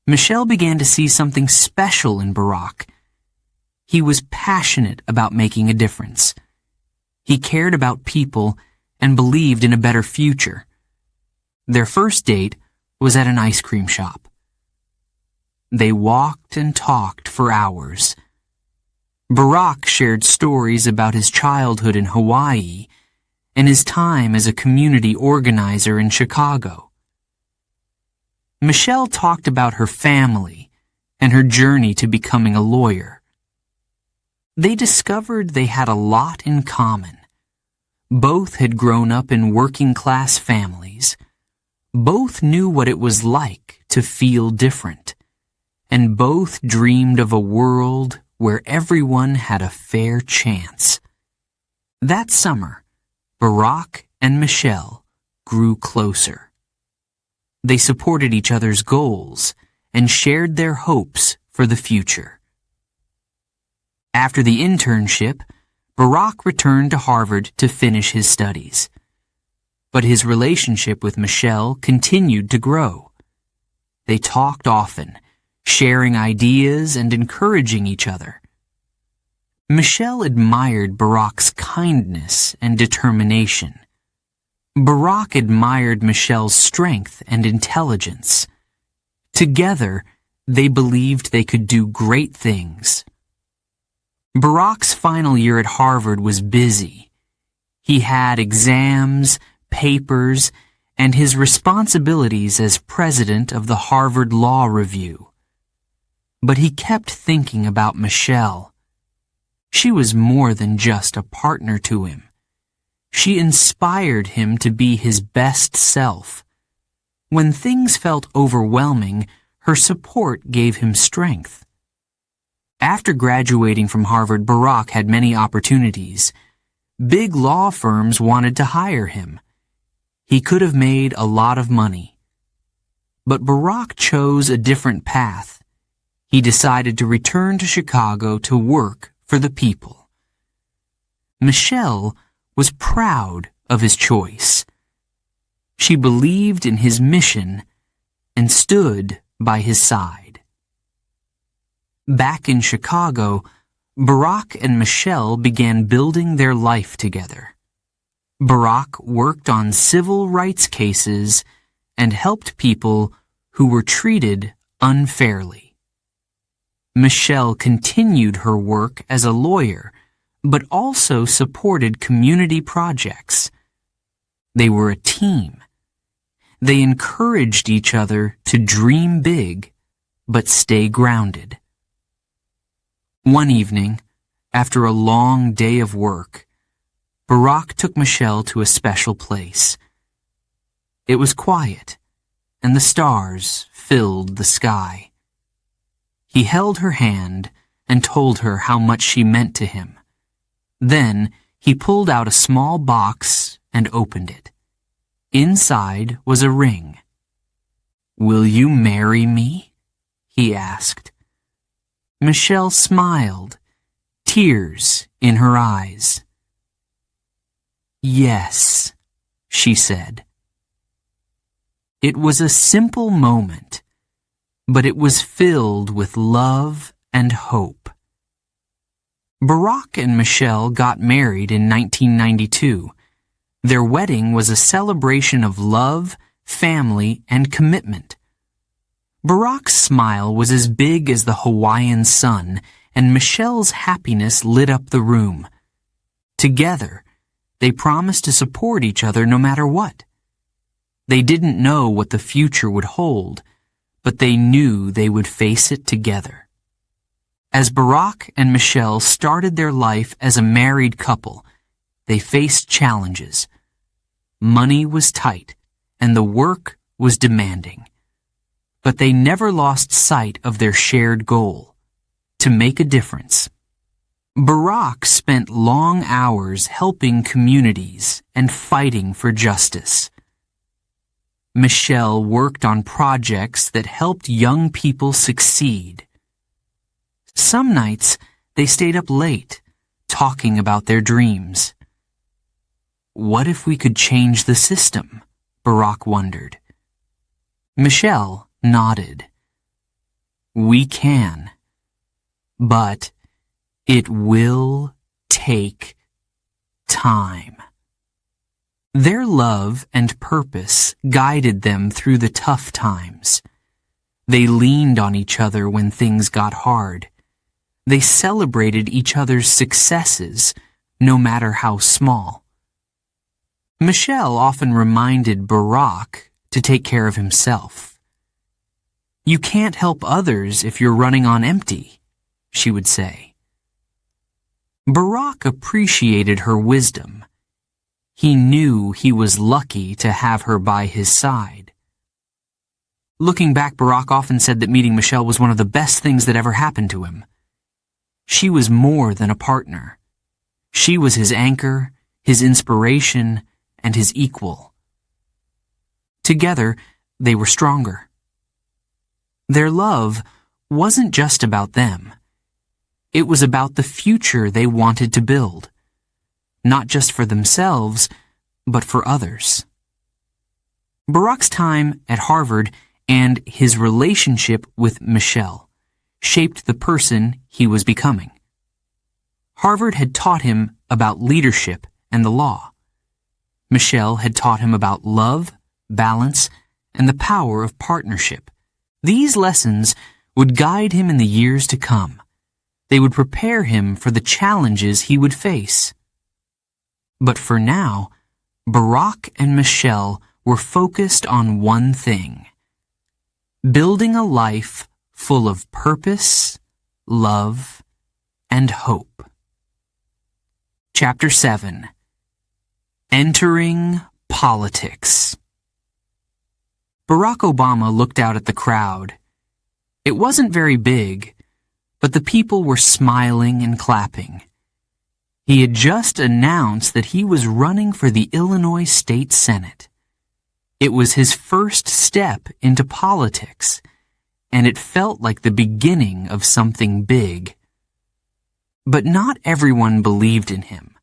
S1: Michelle began to see something special in Barack. He was passionate about making a difference. He cared about people and believed in a better future. Their first date was at an ice cream shop. They walked and talked for hours. Barack shared stories about his childhood in Hawaii and his time as a community organizer in Chicago. Michelle talked about her family and her journey to becoming a lawyer. They discovered they had a lot in common. Both had grown up in working-class families. Both knew what it was like to feel different. And both dreamed of a world where everyone had a fair chance. That summer, Barack and Michelle grew closer. They supported each other's goals and shared their hopes for the future. After the internship, Barack returned to Harvard to finish his studies. But his relationship with Michelle continued to grow. They talked often, sharing ideas and encouraging each other. Michelle admired Barack's kindness and determination. Barack admired Michelle's strength and intelligence. Together, they believed they could do great things. Barack's final year at Harvard was busy. He had exams, papers, and his responsibilities as president of the Harvard Law Review. But he kept thinking about Michelle. She was more than just a partner to him. She inspired him to be his best self. When things felt overwhelming, her support gave him strength. After graduating from Harvard, Barack had many opportunities. Big law firms wanted to hire him. He could have made a lot of money. But Barack chose a different path. He decided to return to Chicago to work for the people. Michelle was proud of his choice. She believed in his mission and stood by his side. Back in Chicago, Barack and Michelle began building their life together. Barack worked on civil rights cases and helped people who were treated unfairly. Michelle continued her work as a lawyer, but also supported community projects. They were a team. They encouraged each other to dream big, but stay grounded. One evening, after a long day of work, Barack took Michelle to a special place. It was quiet, and the stars filled the sky. He held her hand and told her how much she meant to him. Then he pulled out a small box and opened it. Inside was a ring. "Will you marry me?" he asked. Michelle smiled, tears in her eyes. "Yes," she said. It was a simple moment, but it was filled with love and hope. Barack and Michelle got married in 1992. Their wedding was a celebration of love, family, and commitment. Barack's smile was as big as the Hawaiian sun, and Michelle's happiness lit up the room. Together, they promised to support each other no matter what. They didn't know what the future would hold, but they knew they would face it together. As Barack and Michelle started their life as a married couple, they faced challenges. Money was tight, and the work was demanding. But they never lost sight of their shared goal: to make a difference. Barack spent long hours helping communities and fighting for justice. Michelle worked on projects that helped young people succeed. Some nights, they stayed up late, talking about their dreams. What if we could change the system? Barack wondered. Michelle nodded. We can. But it will take time. Their love and purpose guided them through the tough times. They leaned on each other when things got hard. They celebrated each other's successes, no matter how small. Michelle often reminded Barack to take care of himself. You can't help others if you're running on empty, she would say. Barack appreciated her wisdom. He knew he was lucky to have her by his side. Looking back, Barack often said that meeting Michelle was one of the best things that ever happened to him. She was more than a partner. She was his anchor, his inspiration, and his equal. Together, they were stronger. Their love wasn't just about them. It was about the future they wanted to build. Not just for themselves, but for others. Barack's time at Harvard and his relationship with Michelle shaped the person he was becoming. Harvard had taught him about leadership and the law. Michelle had taught him about love, balance, and the power of partnership. These lessons would guide him in the years to come. They would prepare him for the challenges he would face. But for now, Barack and Michelle were focused on one thing: building a life full of purpose, love, and hope. Chapter 7. Entering Politics. Barack Obama looked out at the crowd. It wasn't very big, but the people were smiling and clapping. He had just announced that he was running for the Illinois State Senate. It was his first step into politics, and it felt like the beginning of something big. But not everyone believed in him.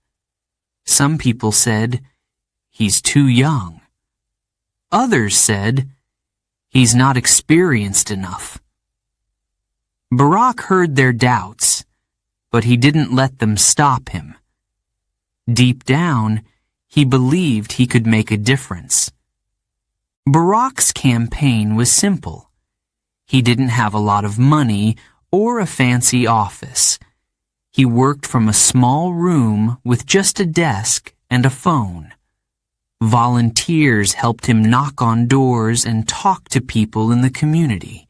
S1: Some people said, "He's too young." Others said, "He's not experienced enough." Barack heard their doubts, but he didn't let them stop him. Deep down, he believed he could make a difference. Barack's campaign was simple. He didn't have a lot of money or a fancy office. He worked from a small room with just a desk and a phone. Volunteers helped him knock on doors and talk to people in the community.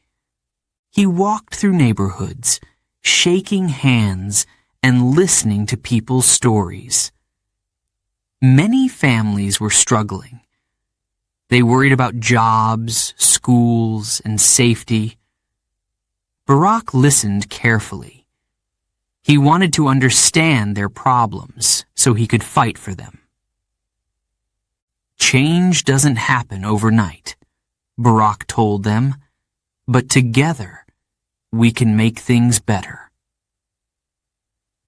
S1: He walked through neighborhoods, shaking hands and listening to people's stories. Many families were struggling. They worried about jobs, schools, and safety. Barack listened carefully. He wanted to understand their problems so he could fight for them. Change doesn't happen overnight, Barack told them, but together we can make things better.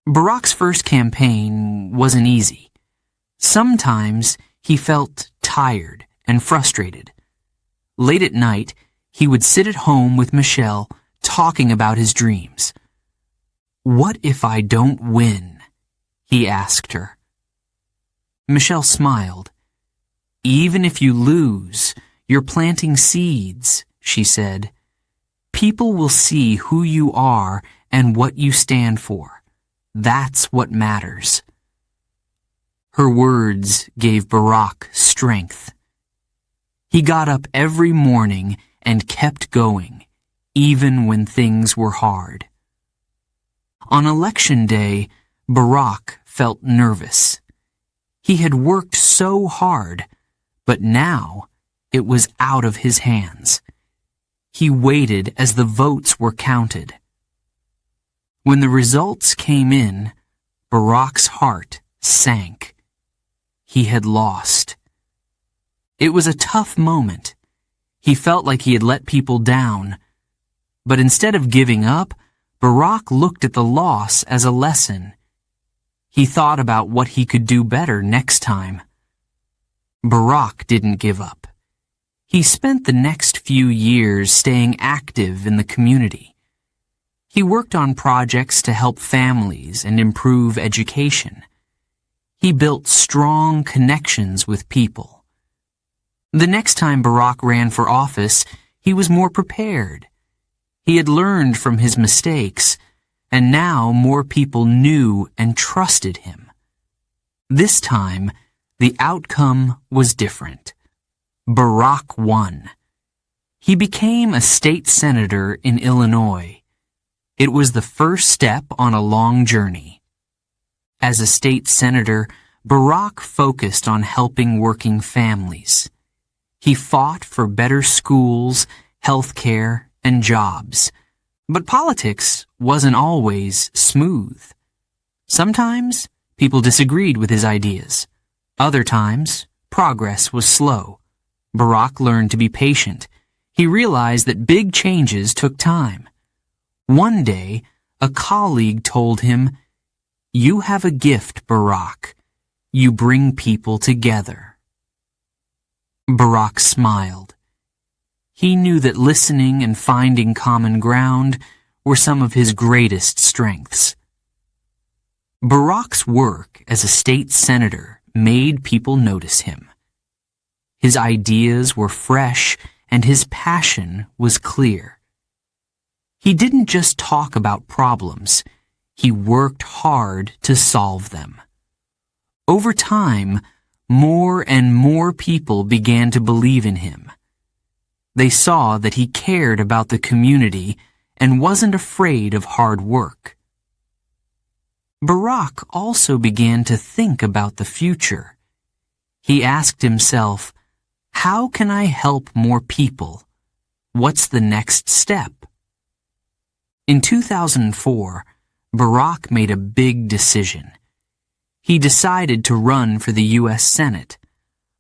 S1: Barack's first campaign wasn't easy. Sometimes he felt tired and frustrated. Late at night, he would sit at home with Michelle talking about his dreams. "What if I don't win?" he asked her. Michelle smiled. "Even if you lose, you're planting seeds," she said. "People will see who you are and what you stand for. That's what matters." Her words gave Barack strength. He got up every morning and kept going, even when things were hard. On election day, Barack felt nervous. He had worked so hard, but now it was out of his hands. He waited as the votes were counted. When the results came in, Barack's heart sank. He had lost. It was a tough moment. He felt like he had let people down. But instead of giving up, Barack looked at the loss as a lesson. He thought about what he could do better next time. Barack didn't give up. He spent the next few years staying active in the community. He worked on projects to help families and improve education. He built strong connections with people. The next time Barack ran for office, he was more prepared. He had learned from his mistakes, and now more people knew and trusted him. This time, the outcome was different. Barack won. He became a state senator in Illinois. It was the first step on a long journey. As a state senator, Barack focused on helping working families. He fought for better schools, health care, and jobs. But politics wasn't always smooth. Sometimes people disagreed with his ideas. Other times, progress was slow. Barack learned to be patient. He realized that big changes took time. One day, a colleague told him, "You have a gift, Barack. You bring people together." Barack smiled. He knew that listening and finding common ground were some of his greatest strengths. Barack's work as a state senator made people notice him. His ideas were fresh and his passion was clear. He didn't just talk about problems, he worked hard to solve them. Over time, more and more people began to believe in him. They saw that he cared about the community and wasn't afraid of hard work. Barack also began to think about the future. He asked himself, how can I help more people? What's the next step? In 2004, Barack made a big decision. He decided to run for the U.S. Senate,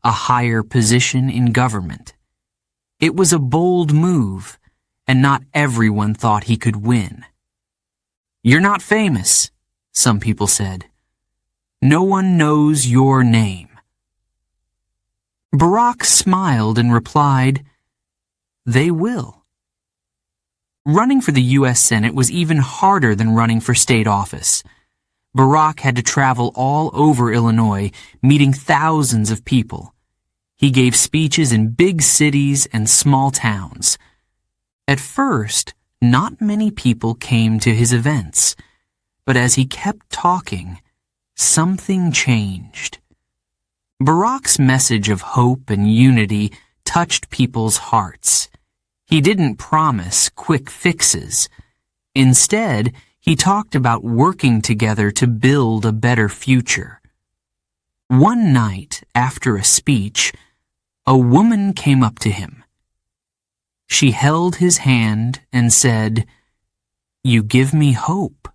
S1: a higher position in government. It was a bold move, and not everyone thought he could win. "You're not famous," some people said. "No one knows your name." Barack smiled and replied, "They will." Running for the U.S. Senate was even harder than running for state office. Barack had to travel all over Illinois, meeting thousands of people. He gave speeches in big cities and small towns. At first, not many people came to his events, but as he kept talking, something changed. Barack's message of hope and unity touched people's hearts. He didn't promise quick fixes. Instead, he talked about working together to build a better future. One night, after a speech, a woman came up to him. She held his hand and said, "You give me hope."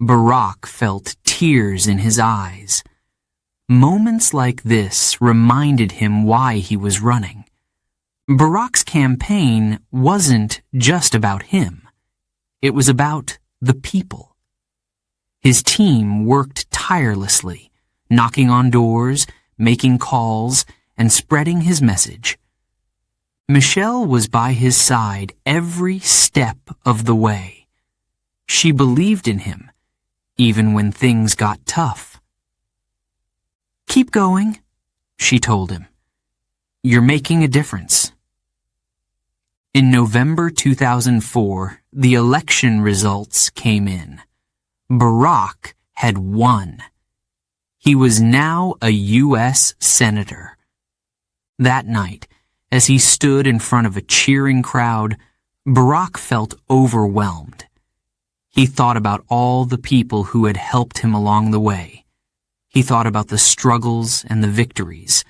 S1: Barack felt tears in his eyes. Moments like this reminded him why he was running. Barack's campaign wasn't just about him. It was about the people. His team worked tirelessly, knocking on doors, making calls, and spreading his message. Michelle was by his side every step of the way. She believed in him, even when things got tough. "Keep going," she told him. "You're making a difference." In November 2004, the election results came in. Barack had won. He was now a U.S. Senator. That night, as he stood in front of a cheering crowd, Barack felt overwhelmed. He thought about all the people who had helped him along the way. He thought about the struggles and the victories.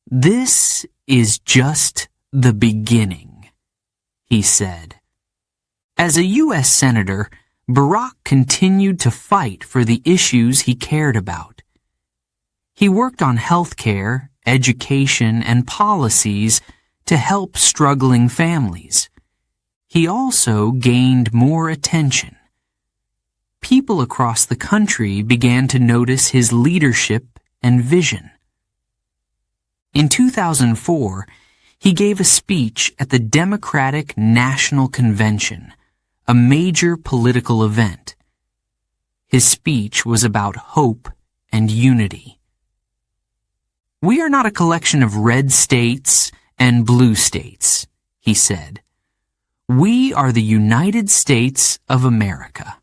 S1: "This is just the beginning," he said. As a U.S. Senator, Barack continued to fight for the issues he cared about. He worked on health care, education, and policies to help struggling families. He also gained more attention. People across the country began to notice his leadership and vision. In 2004, he gave a speech at the Democratic National Convention, a major political event. His speech was about hope and unity. "We are not a collection of red states and blue states," he said. "We are the United States of America."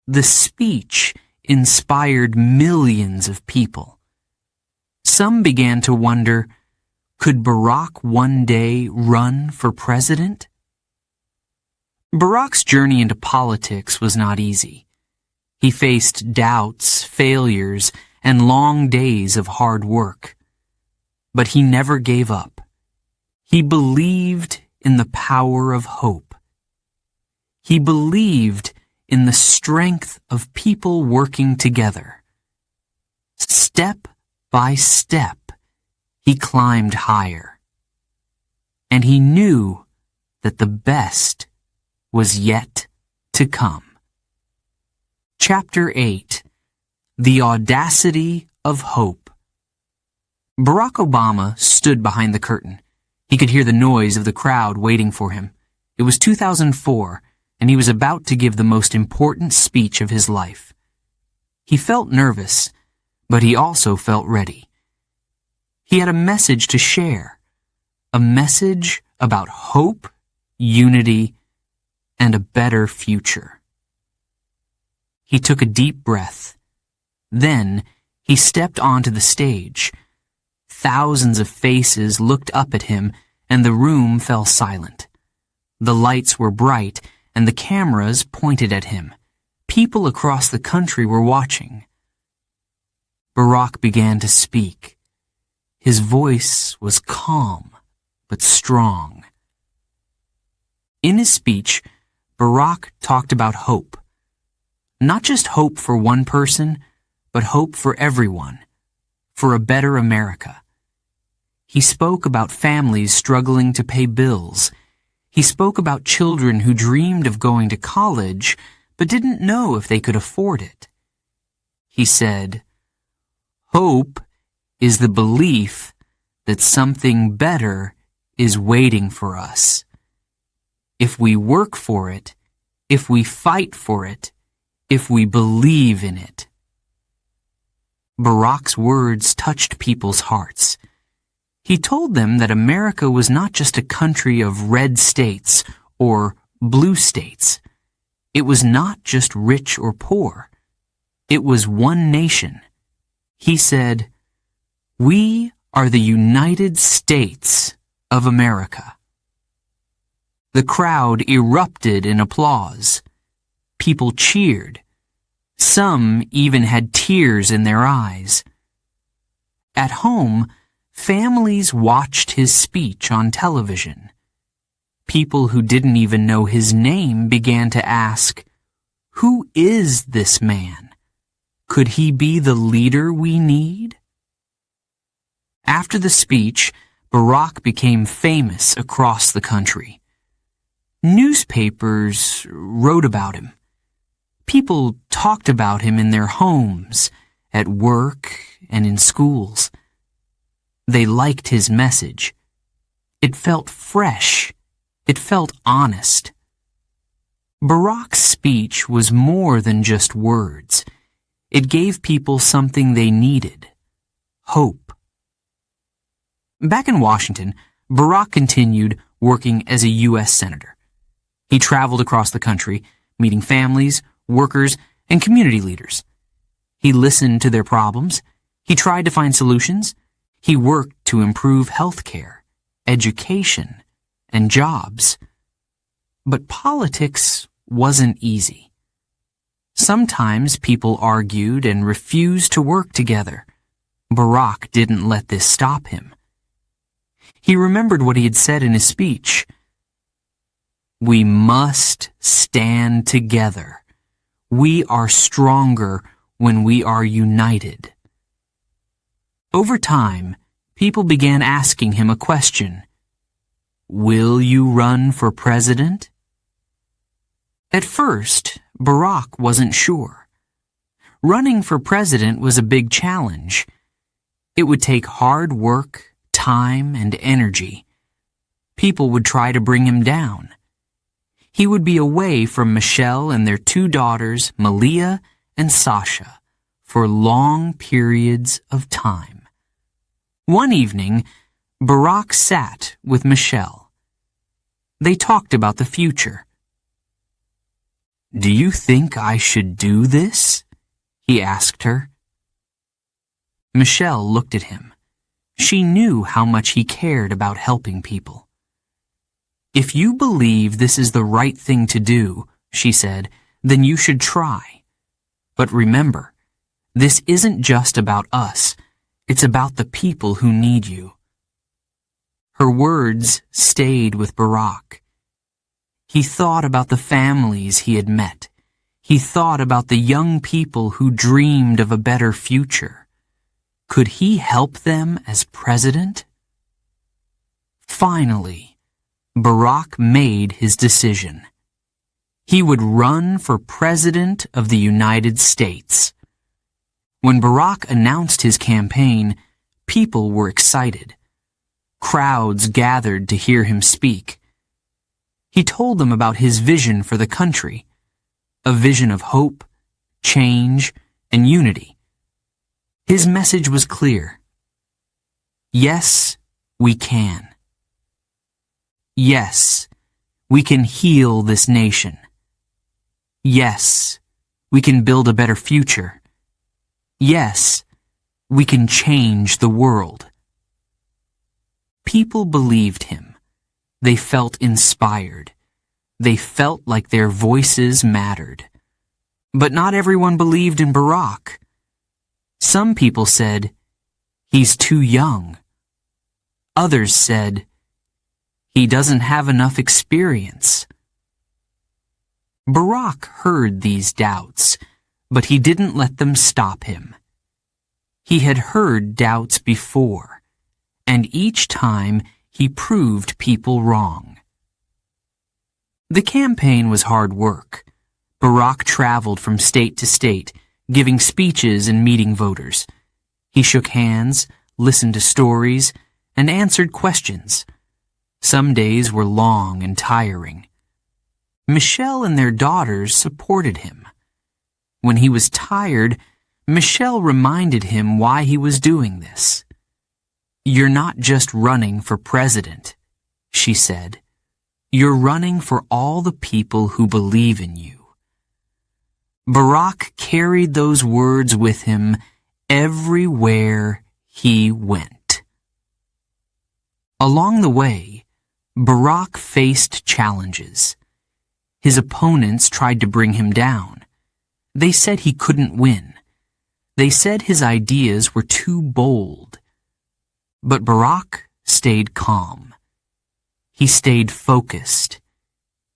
S1: The speech inspired millions of people. Some began to wonder, could Barack one day run for president? Barack's journey into politics was not easy. He faced doubts, failures, and long days of hard work. But he never gave up. He believed in the power of hope. He believed in the strength of people working together. Step by step, he climbed higher. And he knew that the best was yet to come. Chapter 8. The Audacity of Hope. Barack Obama stood behind the curtain. He could hear the noise of the crowd waiting for him. It was 2004, and he was about to give the most important speech of his life. He felt nervous, but he also felt ready. He had a message to share, a message about hope, unity, and a better future. He took a deep breath. Then he stepped onto the stage. Thousands of faces looked up at him, and the room fell silent. The lights were bright, and the cameras pointed at him. People across the country were watching. Barack began to speak. His voice was calm, but strong. In his speech, Barack talked about hope. Not just hope for one person, but hope for everyone, for a better America. He spoke about families struggling to pay bills. He spoke about children who dreamed of going to college, but didn't know if they could afford it. He said, "Hope is the belief that something better is waiting for us. If we work for it, if we fight for it, if we believe in it." Barack's words touched people's hearts. He told them that America was not just a country of red states or blue states. It was not just rich or poor. It was one nation. He said, "We are the United States of America." The crowd erupted in applause. People cheered. Some even had tears in their eyes. At home, families watched his speech on television. People who didn't even know his name began to ask, "Who is this man? Could he be the leader we need?" After the speech, Barack became famous across the country. Newspapers wrote about him. People talked about him in their homes, at work, and in schools. They liked his message. It felt fresh. It felt honest. Barack's speech was more than just words. It gave people something they needed: hope. Back in Washington, Barack continued working as a U.S. Senator. He traveled across the country, meeting families, workers, and community leaders. He listened to their problems. He tried to find solutions. He worked to improve health care, education, and jobs. But politics wasn't easy. Sometimes people argued and refused to work together. Barack didn't let this stop him. He remembered what he had said in his speech. "We must stand together. We are stronger when we are united." Over time, people began asking him a question. "Will you run for president?" At first, Barack wasn't sure. Running for president was a big challenge. It would take hard work, time, and energy. People would try to bring him down. He would be away from Michelle and their two daughters, Malia and Sasha, for long periods of time. One evening, Barack sat with Michelle. They talked about the future. "Do you think I should do this?" he asked her. Michelle looked at him. She knew how much he cared about helping people. "If you believe this is the right thing to do," she said, "then you should try. But remember, this isn't just about us. It's about the people who need you." Her words stayed with Barack. He thought about the families he had met. He thought about the young people who dreamed of a better future. Could he help them as president? Finally, Barack made his decision. He would run for President of the United States. When Barack announced his campaign, people were excited. Crowds gathered to hear him speak. He told them about his vision for the country, a vision of hope, change, and unity. His message was clear. Yes, we can. Yes, we can heal this nation. Yes, we can build a better future. Yes, we can change the world. People believed him. They felt inspired. They felt like their voices mattered. But not everyone believed in Barack. Some people said, "He's too young." Others said, "He doesn't have enough experience." Barack heard these doubts, but he didn't let them stop him. He had heard doubts before, and each time he proved people wrong. The campaign was hard work. Barack traveled from state to state, giving speeches and meeting voters. He shook hands, listened to stories, and answered questions. Some days were long and tiring. Michelle and their daughters supported him. When he was tired, Michelle reminded him why he was doing this. "You're not just running for president," she said. "You're running for all the people who believe in you." Barack carried those words with him everywhere he went. Along the way, Barack faced challenges. His opponents tried to bring him down. They said he couldn't win. They said his ideas were too bold. But Barack stayed calm. He stayed focused.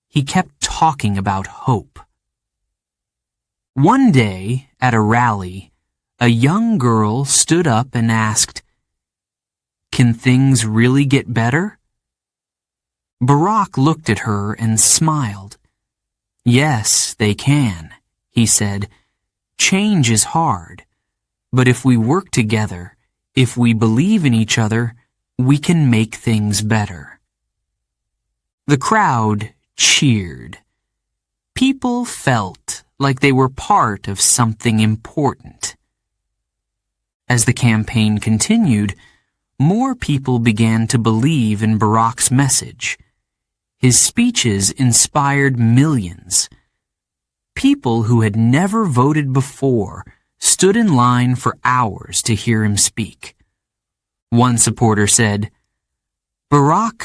S1: He kept talking about hope. One day, at a rally, a young girl stood up and asked, "Can things really get better?" Barack looked at her and smiled. "Yes, they can," he said. "Change is hard, but if we work together, if we believe in each other, we can make things better." The crowd cheered. People felt like they were part of something important. As the campaign continued, more people began to believe in Barack's message. His speeches inspired millions. People who had never voted before stood in line for hours to hear him speak. One supporter said, "Barack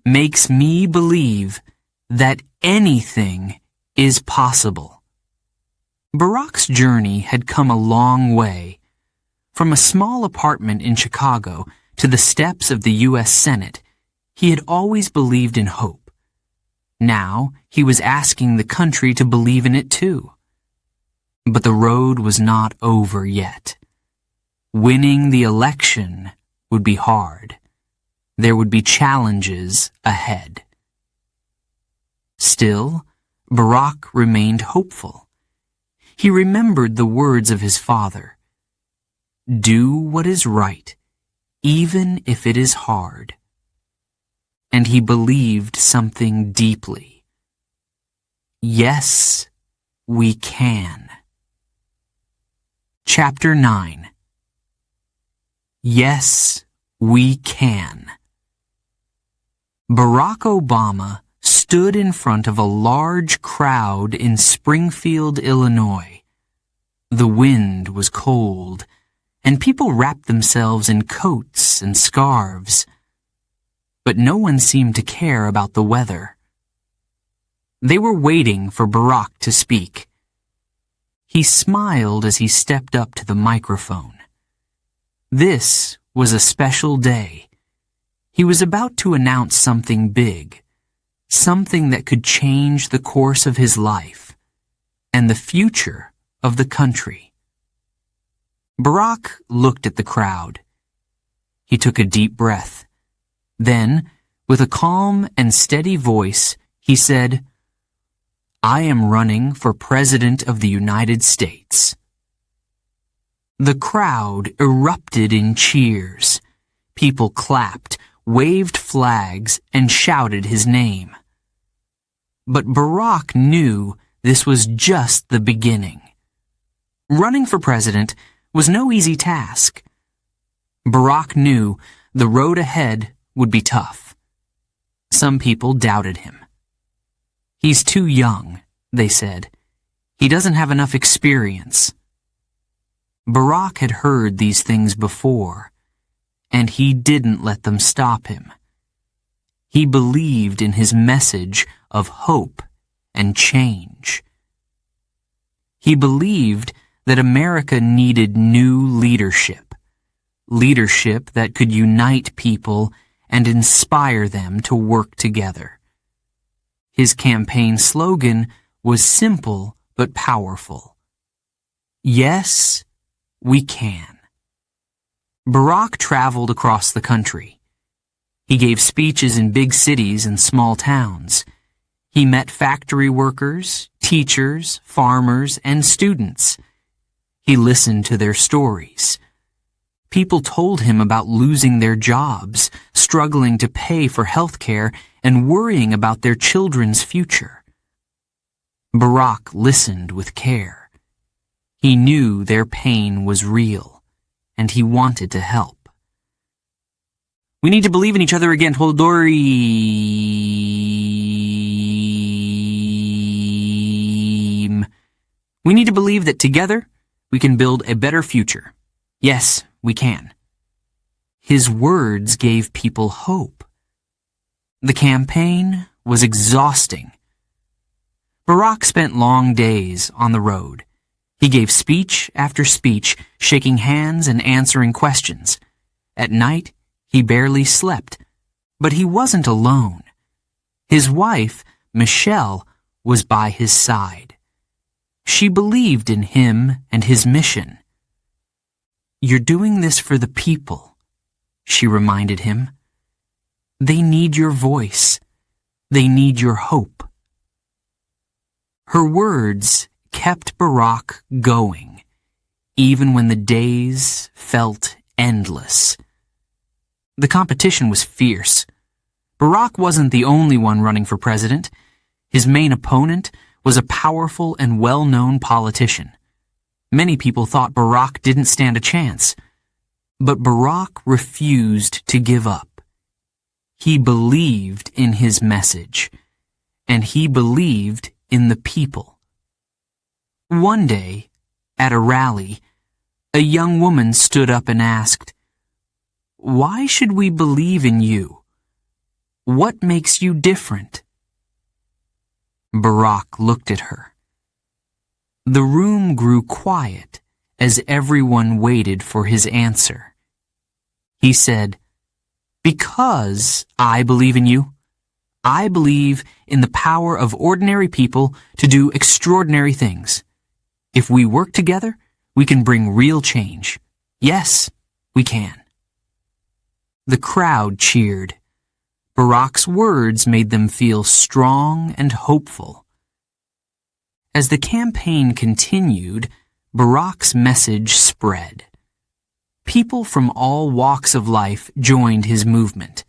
S1: makes me believe that anything is possible." Barack's journey had come a long way. From a small apartment in Chicago to the steps of the U.S. Senate, he had always believed in hope. Now he was asking the country to believe in it too. But the road was not over yet. Winning the election would be hard. There would be challenges ahead. Still, Barack remained hopeful. He remembered the words of his father. "Do what is right, even if it is hard." And he believed something deeply. Yes, we can. Chapter 9. Yes, we can. Barack Obama stood in front of a large crowd in Springfield, Illinois. The wind was cold, and people wrapped themselves in coats and scarves. But no one seemed to care about the weather. They were waiting for Barack to speak. He smiled as he stepped up to the microphone. This was a special day. He was about to announce something big. Something that could change the course of his life and the future of the country. Barack looked at the crowd. He took a deep breath. Then, with a calm and steady voice, he said, "I am running for President of the United States." The crowd erupted in cheers. People clapped, waved flags, and shouted his name. But Barack knew this was just the beginning. Running for president was no easy task. Barack knew the road ahead would be tough. Some people doubted him. "He's too young," they said. "He doesn't have enough experience." Barack had heard these things before, and he didn't let them stop him. He believed in his message of hope and change. He believed that America needed new leadership, leadership that could unite people and inspire them to work together. His campaign slogan was simple but powerful. Yes, we can. Barack traveled across the country. He gave speeches in big cities and small towns. He met factory workers, teachers, farmers, and students. He listened to their stories. People told him about losing their jobs, struggling to pay for health care, and worrying about their children's future. Barack listened with care. He knew their pain was real, and he wanted to help. "We need to believe in each other again, Toldori. We need to believe that together we can build a better future. Yes, we can." His words gave people hope. The campaign was exhausting. Barack spent long days on the road. He gave speech after speech, shaking hands and answering questions. At night, he barely slept, but he wasn't alone. His wife, Michelle, was by his side. She believed in him and his mission. "You're doing this for the people," she reminded him. "They need your voice. They need your hope." Her words kept Barack going, even when the days felt endless. The competition was fierce. Barack wasn't the only one running for president. His main opponent was a powerful and well-known politician. Many people thought Barack didn't stand a chance, but Barack refused to give up. He believed in his message, and he believed in the people. One day, at a rally, a young woman stood up and asked, "Why should we believe in you? What makes you different?" Barack looked at her. The room grew quiet as everyone waited for his answer. He said, "Because I believe in you. I believe in the power of ordinary people to do extraordinary things. If we work together, we can bring real change. Yes, we can." The crowd cheered. Barack's words made them feel strong and hopeful. As the campaign continued, Barack's message spread. People from all walks of life joined his movement.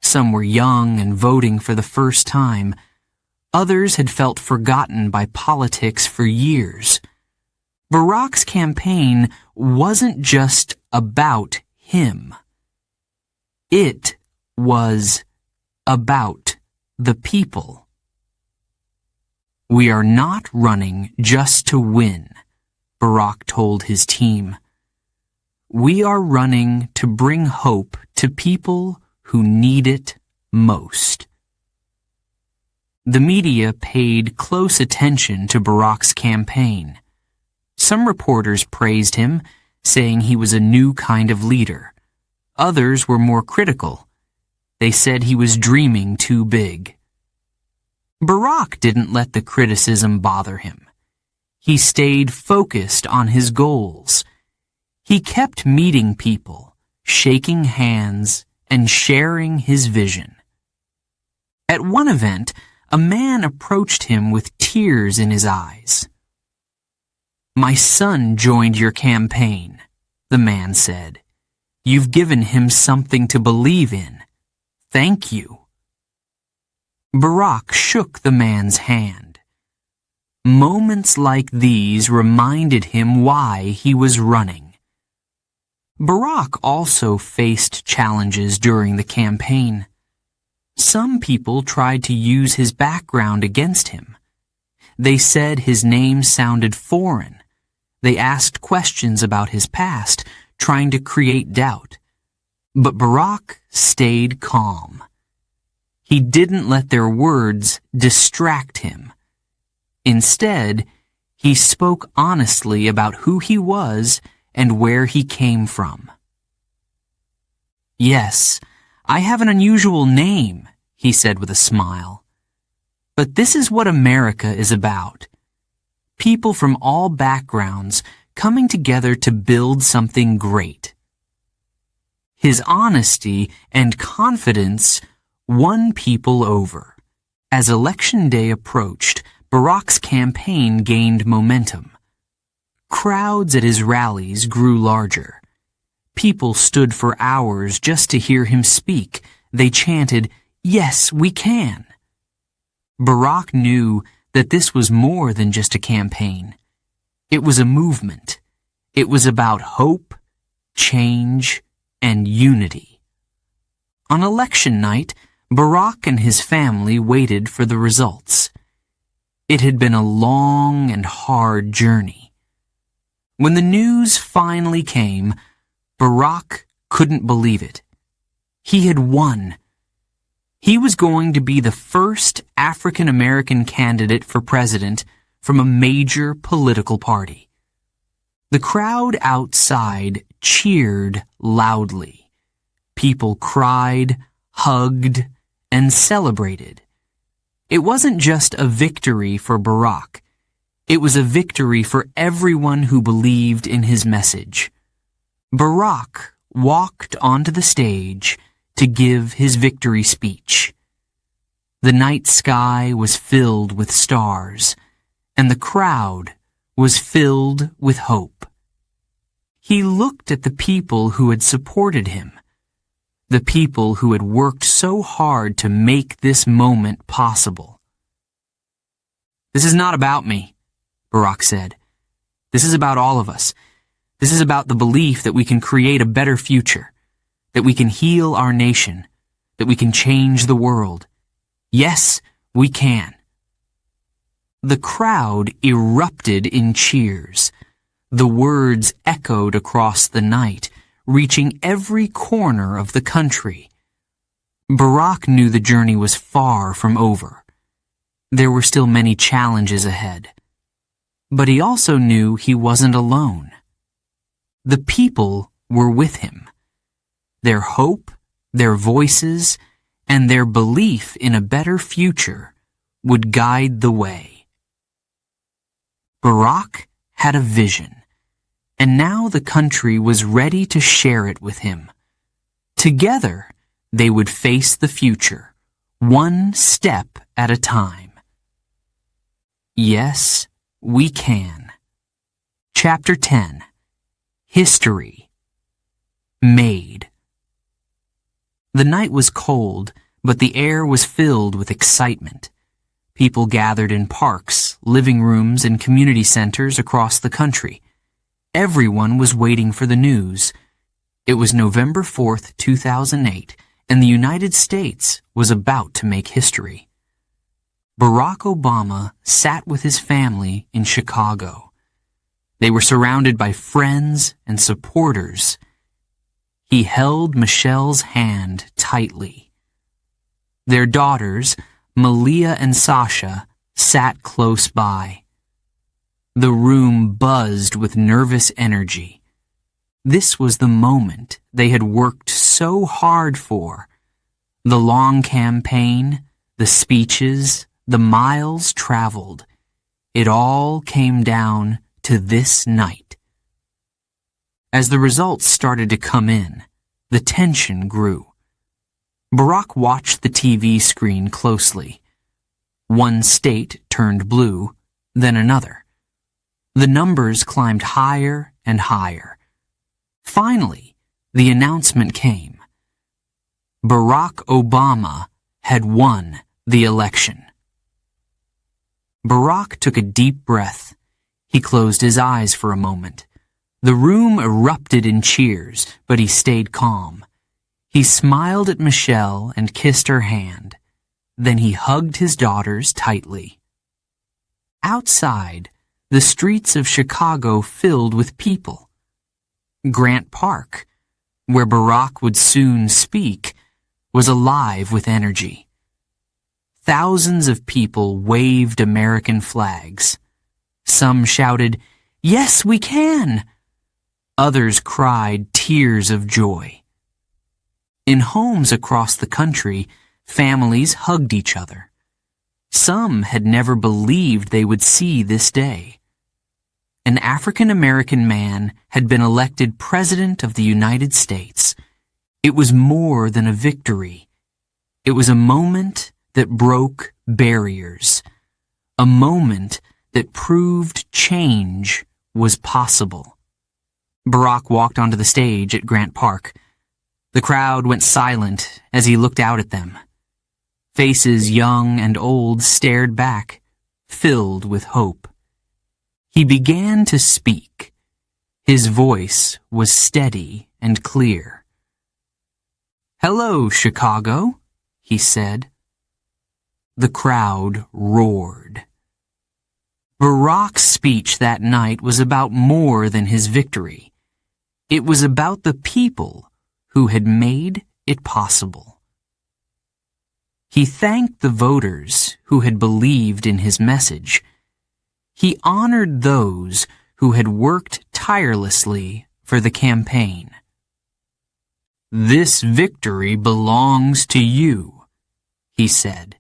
S1: Some were young and voting for the first time. Others had felt forgotten by politics for years. Barack's campaign wasn't just about him. It was about the people. "We are not running just to win," Barack told his team. "We are running to bring hope to people who need it most." The media paid close attention to Barack's campaign. Some reporters praised him, saying he was a new kind of leader. Others were more critical. They said he was dreaming too big. Barack didn't let the criticism bother him. He stayed focused on his goals. He kept meeting people, shaking hands, and sharing his vision. At one event, a man approached him with tears in his eyes. "My son joined your campaign," the man said. "You've given him something to believe in. Thank you." Barack shook the man's hand. Moments like these reminded him why he was running. Barack also faced challenges during the campaign. Some people tried to use his background against him. They said his name sounded foreign. They asked questions about his past, trying to create doubt. But Barack stayed calm. He didn't let their words distract him. Instead, he spoke honestly about who he was and where he came from. "Yes, I have an unusual name," he said with a smile. "But this is what America is about. People from all backgrounds coming together to build something great." His honesty and confidence won people over. As Election Day approached, Barack's campaign gained momentum. Crowds at his rallies grew larger. People stood for hours just to hear him speak. They chanted, "Yes, we can." Barack knew that this was more than just a campaign. It was a movement. It was about hope, change, and unity. On election night, Barack and his family waited for the results. It had been a long and hard journey. When the news finally came, Barack couldn't believe it. He had won. He was going to be the first African-American candidate for president from a major political party. The crowd outside cheered loudly. People cried, hugged, and celebrated. It wasn't just a victory for Barack. It was a victory for everyone who believed in his message. Barack walked onto the stage to give his victory speech. The night sky was filled with stars, and the crowd was filled with hope. He looked at the people who had supported him, the people who had worked so hard to make this moment possible. "This is not about me," Barack said. "This is about all of us. This is about the belief that we can create a better future, that we can heal our nation, that we can change the world. Yes, we can." The crowd erupted in cheers. The words echoed across the night, reaching every corner of the country. Barack knew the journey was far from over. There were still many challenges ahead. But he also knew he wasn't alone. The people were with him. Their hope, their voices, and their belief in a better future would guide the way. Barack had a vision, and now the country was ready to share it with him. Together, they would face the future, one step at a time. Yes, we can. Chapter 10. History. Made. The night was cold, but the air was filled with excitement. People gathered in parks, living rooms, and community centers across the country. Everyone was waiting for the news. It was November 4th, 2008, and the United States was about to make history. Barack Obama sat with his family in Chicago. They were surrounded by friends and supporters. He held Michelle's hand tightly. Their daughters, Malia and Sasha, sat close by. The room buzzed with nervous energy. This was the moment they had worked so hard for. The long campaign, the speeches, the miles traveled. It all came down to this night. As the results started to come in, the tension grew. Barack watched the TV screen closely. One state turned blue, then another. The numbers climbed higher and higher. Finally, the announcement came. Barack Obama had won the election. Barack took a deep breath. He closed his eyes for a moment. The room erupted in cheers, but he stayed calm. He smiled at Michelle and kissed her hand. Then he hugged his daughters tightly. Outside, the streets of Chicago filled with people. Grant Park, where Barack would soon speak, was alive with energy. Thousands of people waved American flags. Some shouted, "Yes, we can!" Others cried tears of joy. In homes across the country, families hugged each other. Some had never believed they would see this day. An African-American man had been elected President of the United States. It was more than a victory. It was a moment that broke barriers. A moment that proved change was possible. Barack walked onto the stage at Grant Park. The crowd went silent as he looked out at them. Faces young and old stared back, filled with hope. He began to speak. His voice was steady and clear. "Hello, Chicago," he said. The crowd roared. Barack's speech that night was about more than his victory. It was about the people who had made it possible. He thanked the voters who had believed in his message. He honored those who had worked tirelessly for the campaign. "This victory belongs to you," he said.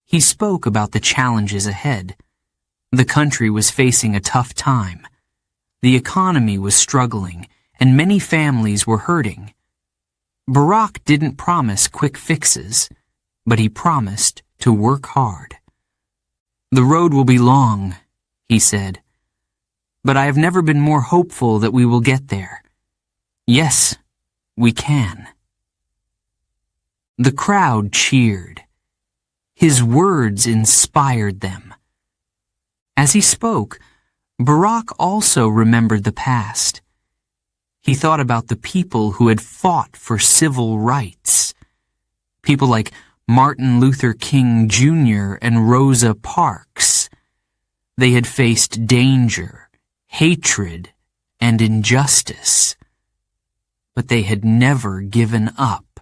S1: He spoke about the challenges ahead. The country was facing a tough time. The economy was struggling, and many families were hurting. Barack didn't promise quick fixes, but he promised to work hard. "The road will be long," he said, "but I have never been more hopeful that we will get there. Yes, we can." The crowd cheered. His words inspired them. As he spoke, Barack also remembered the past. He thought about the people who had fought for civil rights. People like Martin Luther King Jr. and Rosa Parks. They had faced danger, hatred, and injustice. But they had never given up.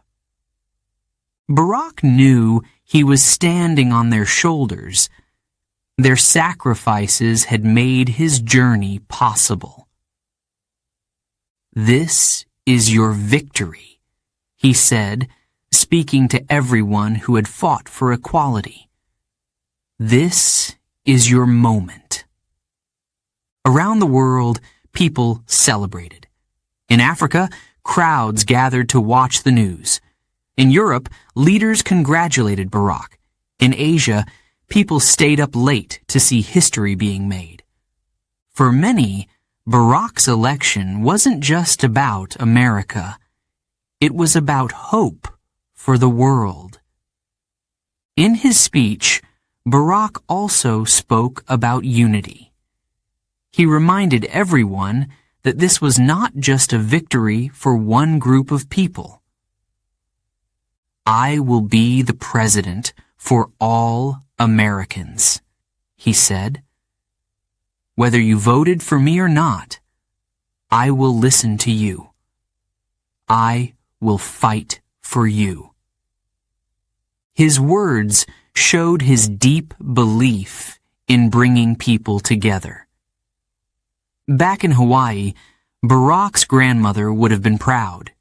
S1: Barack knew he was standing on their shoulders. Their sacrifices had made his journey possible. "This is your victory," he said, speaking to everyone who had fought for equality. "This is your moment." Around the world, people celebrated. In Africa, crowds gathered to watch the news. In Europe, leaders congratulated Barack. In Asia, people stayed up late to see history being made. For many, Barack's election wasn't just about America. It was about hope for the world. In his speech, Barack also spoke about unity. He reminded everyone that this was not just a victory for one group of people. "I will be the president for all Americans," he said. "Whether you voted for me or not, I will listen to you. I will fight for you." His words showed his deep belief in bringing people together. Back in Hawaii, Barack's grandmother would have been proud.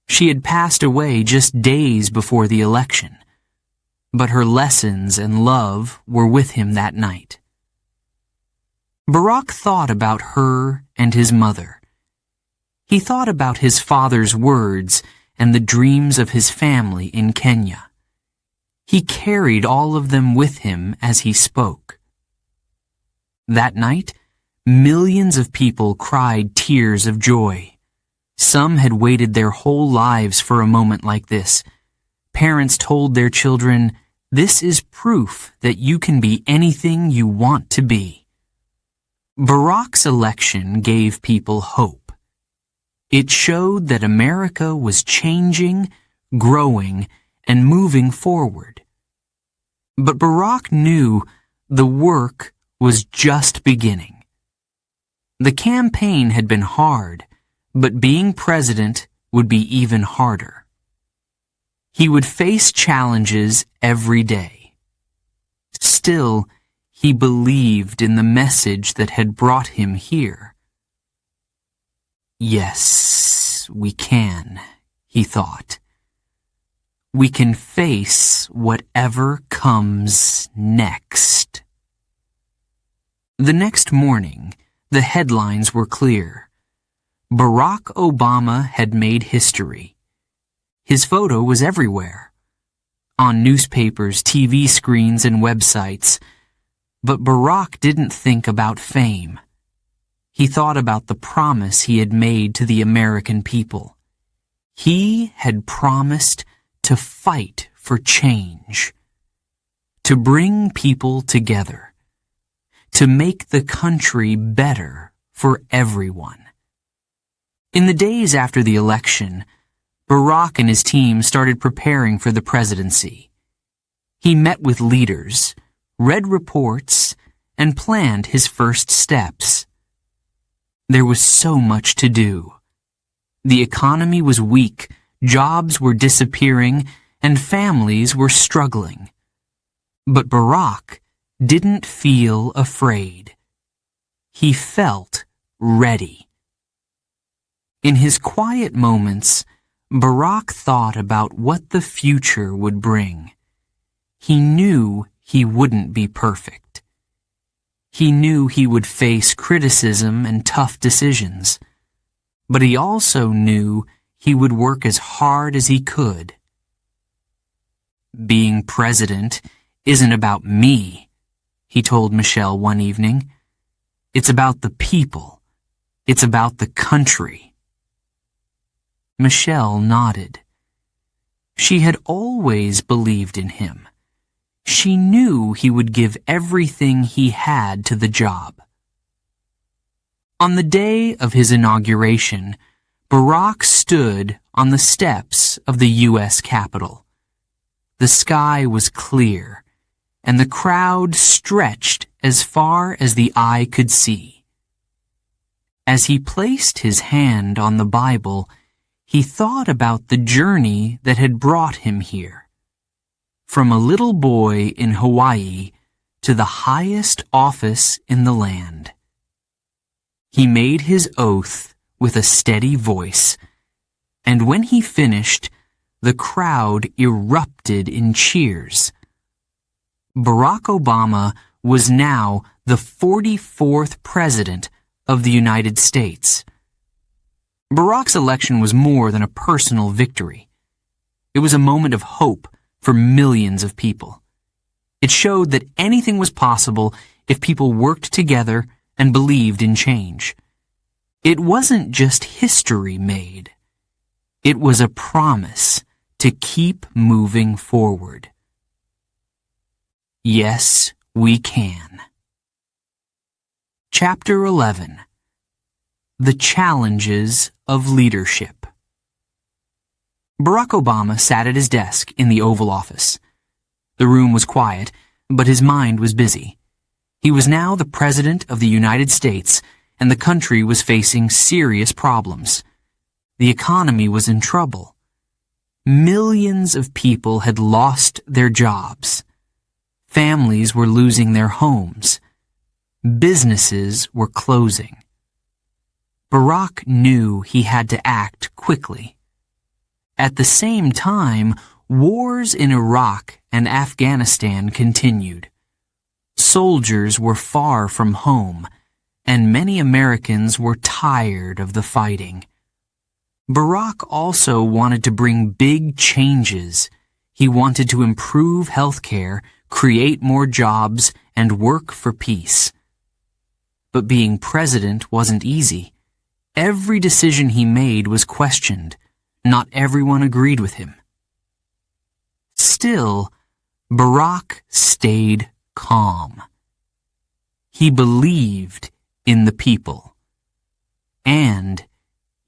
S1: She had passed away just days before the election, but her lessons and love were with him that night. Barack thought about her and his mother. He thought about his father's words and the dreams of his family in Kenya. He carried all of them with him as he spoke. That night, millions of people cried tears of joy. Some had waited their whole lives for a moment like this. Parents told their children, This is proof that you can be anything you want to be. Barack's election gave people hope. It showed that America was changing, growing, and moving forward. But Barack knew the work was just beginning. The campaign had been hard, but being president would be even harder. He would face challenges every day. Still, he believed in the message that had brought him here. Yes, we can, he thought. We can face whatever comes next. The next morning, the headlines were clear. Barack Obama had made history. His photo was everywhere, on newspapers, TV screens, and websites. But Barack didn't think about fame. He thought about the promise he had made to the American people. He had promised to fight for change, to bring people together, to make the country better for everyone. In the days after the election, Barack and his team started preparing for the presidency. He met with leaders, read reports, and planned his first steps. There was so much to do. The economy was weak, jobs were disappearing, and families were struggling. But Barack didn't feel afraid. He felt ready. In his quiet moments, Barack thought about what the future would bring. He knew he wouldn't be perfect. He knew he would face criticism and tough decisions. But he also knew he would work as hard as he could. Being president isn't about me, he told Michelle one evening. It's about the people. It's about the country. Michelle nodded. She had always believed in him. She knew he would give everything he had to the job. On the day of his inauguration, Barack stood on the steps of the U.S. Capitol. The sky was clear, and the crowd stretched as far as the eye could see. As he placed his hand on the Bible, he thought about the journey that had brought him here. From a little boy in Hawaii to the highest office in the land. He made his oath with a steady voice, and when he finished, the crowd erupted in cheers. Barack Obama was now the 44th President of the United States. Barack's election was more than a personal victory. It was a moment of hope for millions of people. It showed that anything was possible if people worked together and believed in change. It wasn't just history made. It was a promise to keep moving forward. Yes, we can. Chapter 11. The Challenges of Leadership. Barack Obama sat at his desk in the Oval Office. The room was quiet, but his mind was busy. He was now the President of the United States, and the country was facing serious problems. The economy was in trouble. Millions of people had lost their jobs. Families were losing their homes. Businesses were closing. Barack knew he had to act quickly. At the same time, wars in Iraq and Afghanistan continued. Soldiers were far from home, and many Americans were tired of the fighting. Barack also wanted to bring big changes. He wanted to improve healthcare, create more jobs, and work for peace. But being president wasn't easy. Every decision he made was questioned. Not everyone agreed with him. Still, Barack stayed calm. He believed in the people. And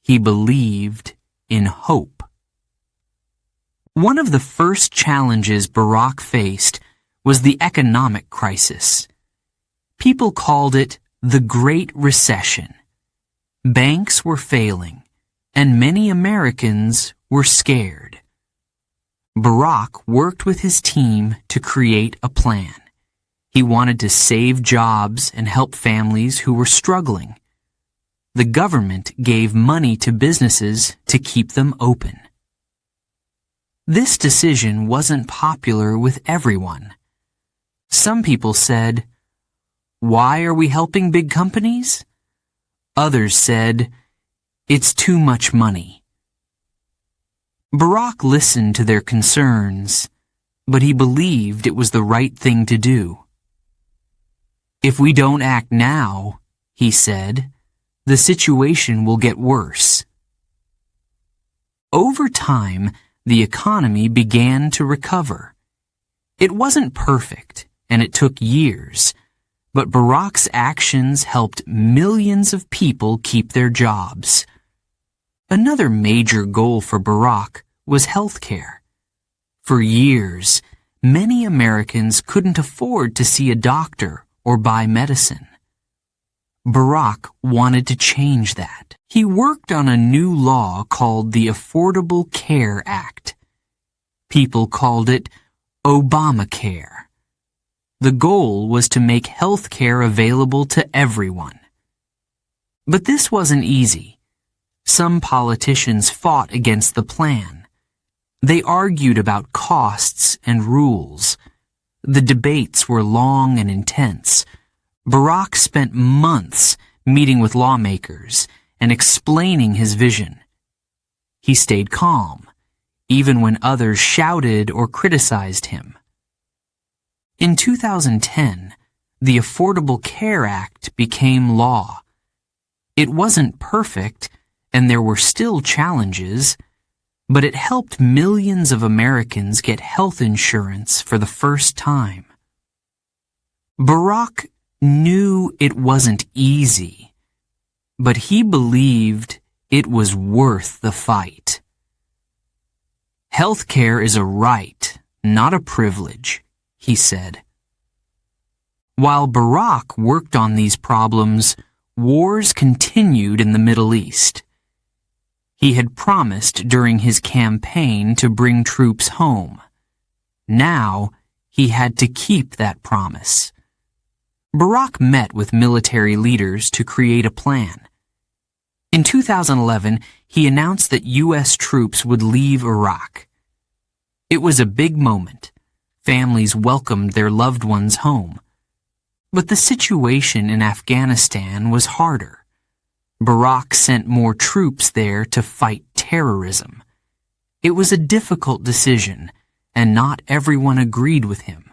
S1: he believed in hope. One of the first challenges Barack faced was the economic crisis. People called it the Great Recession. Banks were failing, and many Americans were scared. Barack worked with his team to create a plan. He wanted to save jobs and help families who were struggling. The government gave money to businesses to keep them open. This decision wasn't popular with everyone. Some people said, "Why are we helping big companies?" Others said, "It's too much money." Barack listened to their concerns, but he believed it was the right thing to do. "If we don't act now," he said, "the situation will get worse." Over time, the economy began to recover. It wasn't perfect, and it took years, but Barack's actions helped millions of people keep their jobs. Another major goal for Barack was health care. For years, many Americans couldn't afford to see a doctor or buy medicine. Barack wanted to change that. He worked on a new law called the Affordable Care Act. People called it Obamacare. The goal was to make health care available to everyone. But this wasn't easy. Some politicians fought against the plan. They argued about costs and rules. The debates were long and intense. Barack spent months meeting with lawmakers and explaining his vision. He stayed calm, even when others shouted or criticized him. In 2010, the Affordable Care Act became law. It wasn't perfect, and there were still challenges, but it helped millions of Americans get health insurance for the first time. Barack knew it wasn't easy, but he believed it was worth the fight. "Healthcare is a right, not a privilege," he said. While Barack worked on these problems, wars continued in the Middle East. He had promised during his campaign to bring troops home. Now, he had to keep that promise. Barack met with military leaders to create a plan. In 2011, he announced that U.S. troops would leave Iraq. It was a big moment. Families welcomed their loved ones home. But the situation in Afghanistan was harder. Barack sent more troops there to fight terrorism. It was a difficult decision, and not everyone agreed with him.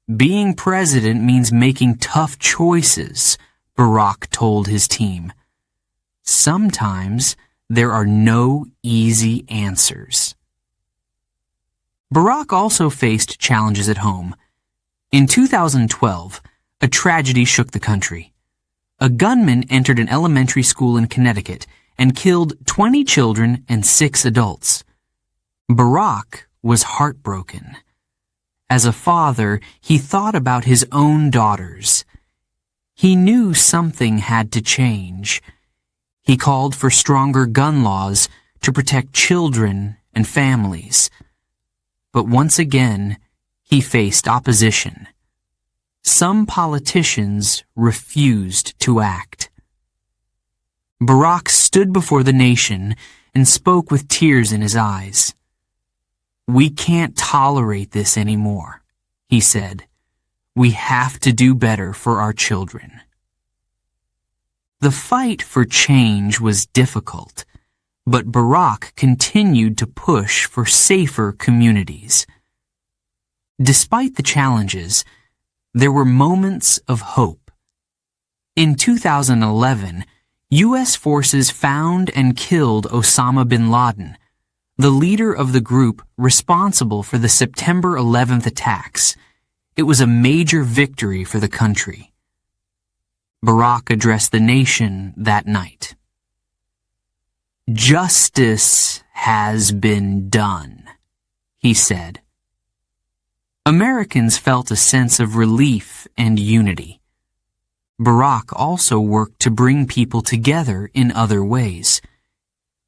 S1: "Being president means making tough choices," Barack told his team. "Sometimes there are no easy answers." Barack also faced challenges at home. In 2012, a tragedy shook the country. A gunman entered an elementary school in Connecticut and killed 20 children and 6 adults. Barack was heartbroken. As a father, he thought about his own daughters. He knew something had to change. He called for stronger gun laws to protect children and families. But once again, he faced opposition. Some politicians refused to act. Barack stood before the nation and spoke with tears in his eyes. "We can't tolerate this anymore," he said. "We have to do better for our children." The fight for change was difficult, but Barack continued to push for safer communities. Despite the challenges, there were moments of hope. In 2011, U.S. forces found and killed Osama bin Laden, the leader of the group responsible for the September 11th attacks. It was a major victory for the country. Barack addressed the nation that night. "Justice has been done," he said. Americans felt a sense of relief and unity. Barack also worked to bring people together in other ways.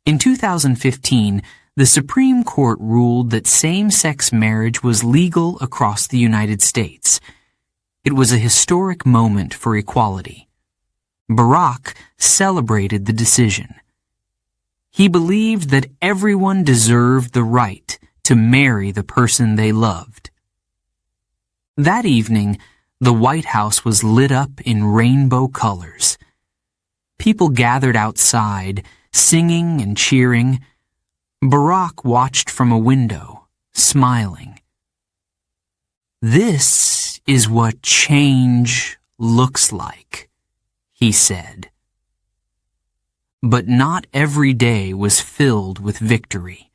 S1: In 2015, the Supreme Court ruled that same-sex marriage was legal across the United States. It was a historic moment for equality. Barack celebrated the decision. He believed that everyone deserved the right to marry the person they loved. That evening, the White House was lit up in rainbow colors. People gathered outside, singing and cheering. Barack watched from a window, smiling. "This is what change looks like," he said. But not every day was filled with victory.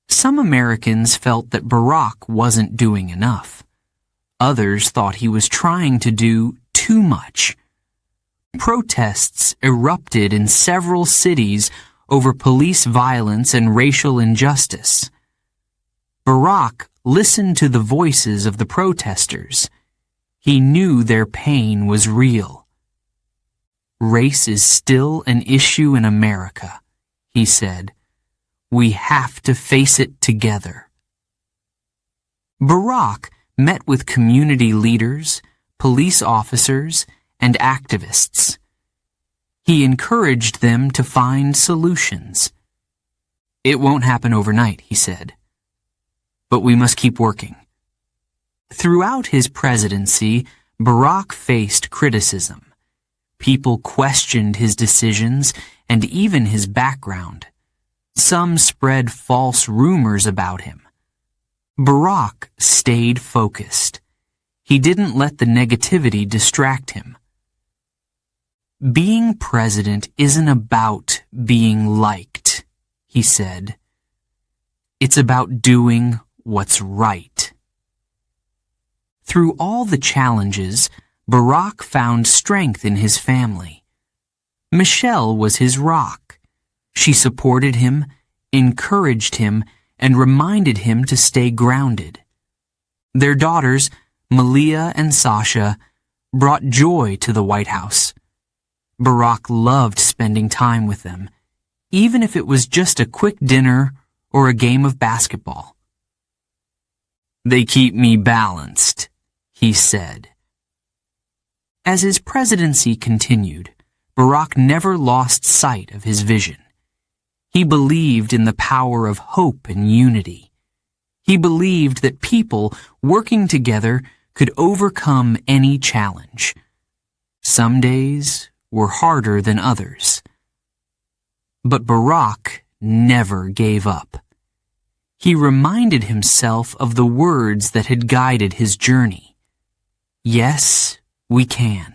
S1: Some Americans felt that Barack wasn't doing enough. Others thought he was trying to do too much. Protests erupted in several cities over police violence and racial injustice. Barack listened to the voices of the protesters. He knew their pain was real. "Race is still an issue in America," he said. "We have to face it together." Barack met with community leaders, police officers, and activists. He encouraged them to find solutions. "It won't happen overnight," he said, "but we must keep working." Throughout his presidency, Barack faced criticism. People questioned his decisions and even his background. Some spread false rumors about him. Barack stayed focused. He didn't let the negativity distract him. "Being president isn't about being liked," he said. "It's about doing what's right." Through all the challenges, Barack found strength in his family. Michelle was his rock. She supported him, encouraged him, and reminded him to stay grounded. Their daughters, Malia and Sasha, brought joy to the White House. Barack loved spending time with them, even if it was just a quick dinner or a game of basketball. "They keep me balanced," he said. As his presidency continued, Barack never lost sight of his vision. He believed in the power of hope and unity. He believed that people working together could overcome any challenge. Some days were harder than others. But Barack never gave up. He reminded himself of the words that had guided his journey. Yes, we can.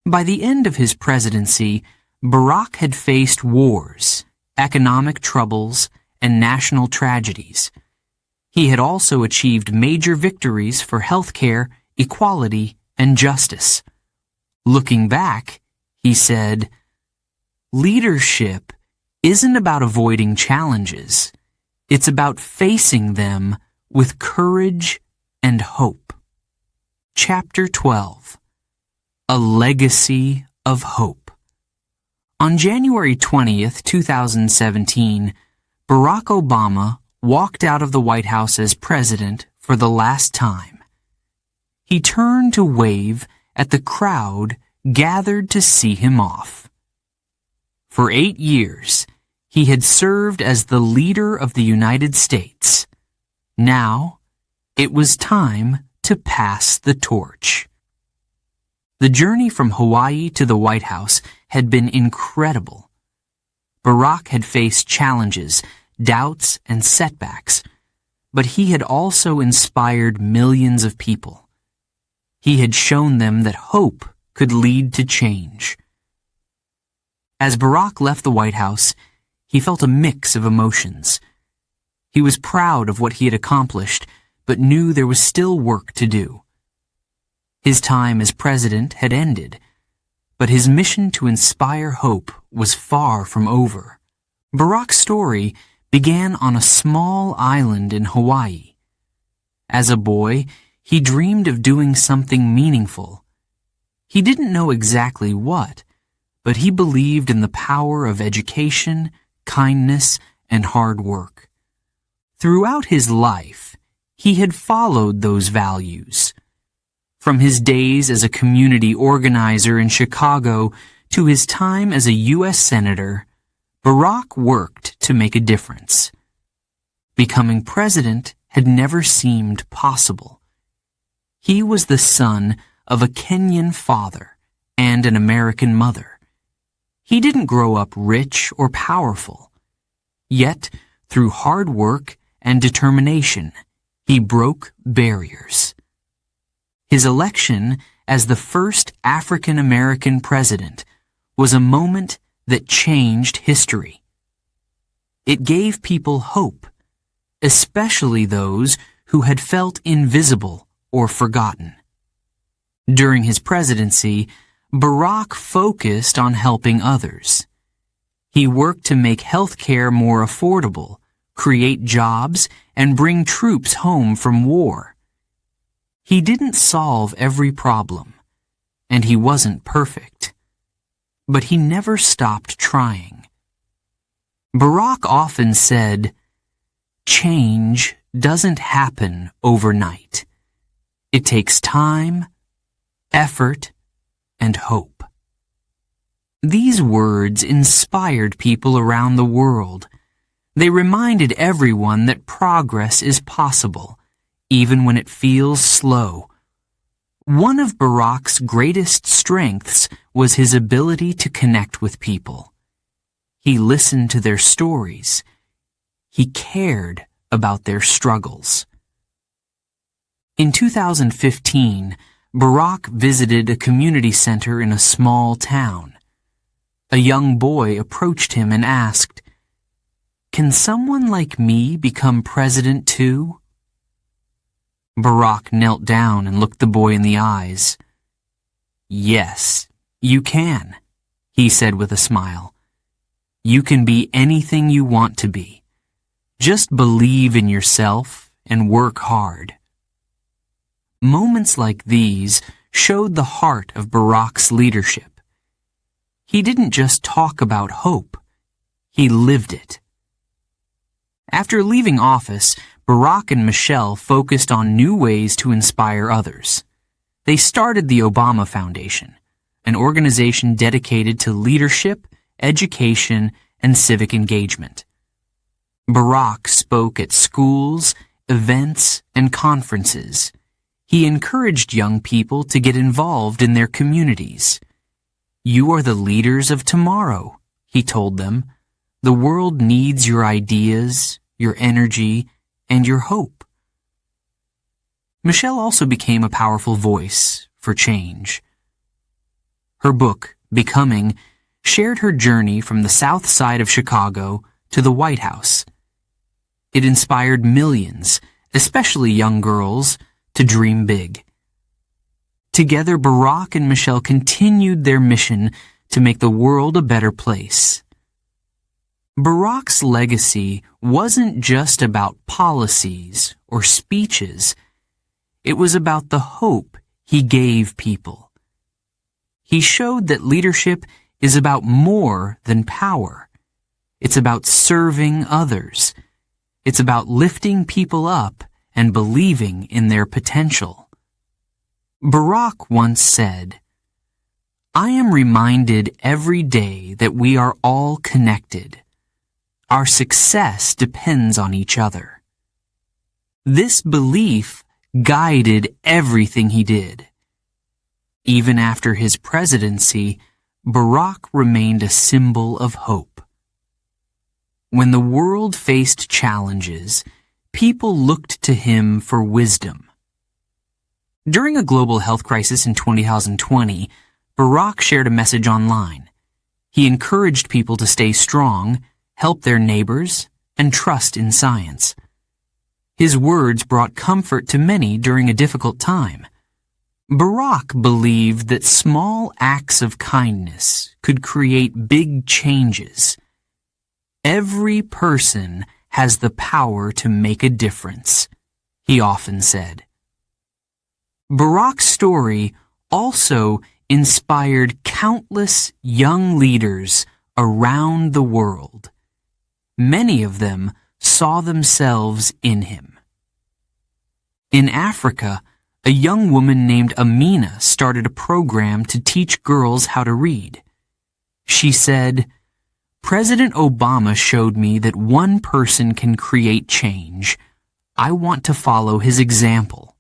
S1: By the end of his presidency, Barack had faced wars, economic troubles, and national tragedies. He had also achieved major victories for healthcare, equality, and justice. Looking back, he said, "Leadership isn't about avoiding challenges. It's about facing them with courage and hope." Chapter 12. A Legacy of Hope. On January 20th, 2017, Barack Obama walked out of the White House as president for the last time. He turned to wave at the crowd gathered to see him off. For 8 years, he had served as the leader of the United States. Now, it was time to pass the torch. The journey from Hawaii to the White House had been incredible. Barack had faced challenges, doubts, and setbacks, but he had also inspired millions of people. He had shown them that hope could lead to change. As Barack left the White House, he felt a mix of emotions. He was proud of what he had accomplished, but knew there was still work to do. His time as president had ended, but his mission to inspire hope was far from over. Barack's story began on a small island in Hawaii. As a boy, he dreamed of doing something meaningful. He didn't know exactly what, but he believed in the power of education, kindness, and hard work. Throughout his life, he had followed those values. From his days as a community organizer in Chicago to his time as a U.S. Senator, Barack worked to make a difference. Becoming president had never seemed possible. He was the son of a Kenyan father and an American mother. He didn't grow up rich or powerful. Yet, through hard work and determination, he broke barriers. His election as the first African American president was a moment that changed history. It gave people hope, especially those who had felt invisible or forgotten. During his presidency, Barack focused on helping others. He worked to make healthcare more affordable, create jobs, and bring troops home from war. He didn't solve every problem, and he wasn't perfect. But he never stopped trying. Barack often said, "Change doesn't happen overnight. It takes time, effort, and hope." These words inspired people around the world. They reminded everyone that progress is possible, even when it feels slow. One of Barack's greatest strengths was his ability to connect with people. He listened to their stories. He cared about their struggles. In 2015, Barack visited a community center in a small town. A young boy approached him and asked, "Can someone like me become president too?" Barack knelt down and looked the boy in the eyes. "Yes, you can," he said with a smile. "You can be anything you want to be. Just believe in yourself and work hard." Moments like these showed the heart of Barack's leadership. He didn't just talk about hope, he lived it. After leaving office, Barack and Michelle focused on new ways to inspire others. They started the Obama Foundation, an organization dedicated to leadership, education, and civic engagement. Barack spoke at schools, events, and conferences. He encouraged young people to get involved in their communities. "You are the leaders of tomorrow," he told them. "The world needs your ideas, your energy, and your hope." Michelle also became a powerful voice for change. Her book, Becoming, shared her journey from the South Side of Chicago to the White House. It inspired millions, especially young girls, to dream big. Together, Barack and Michelle continued their mission to make the world a better place. Barack's legacy wasn't just about policies or speeches. It was about the hope he gave people. He showed that leadership is about more than power. It's about serving others. It's about lifting people up and believing in their potential. Barack once said, "I am reminded every day that we are all connected. Our success depends on each other." This belief guided everything he did. Even after his presidency, Barack remained a symbol of hope. When the world faced challenges, people looked to him for wisdom. During a global health crisis in 2020, Barack shared a message online. He encouraged people to stay strong, help their neighbors, and trust in science. His words brought comfort to many during a difficult time. Barack believed that small acts of kindness could create big changes. Every person has the power to make a difference, he often said. Barack's story also inspired countless young leaders around the world. Many of them saw themselves in him. In Africa, a young woman named Amina started a program to teach girls how to read. She said, "President Obama showed me that one person can create change. I want to follow his example."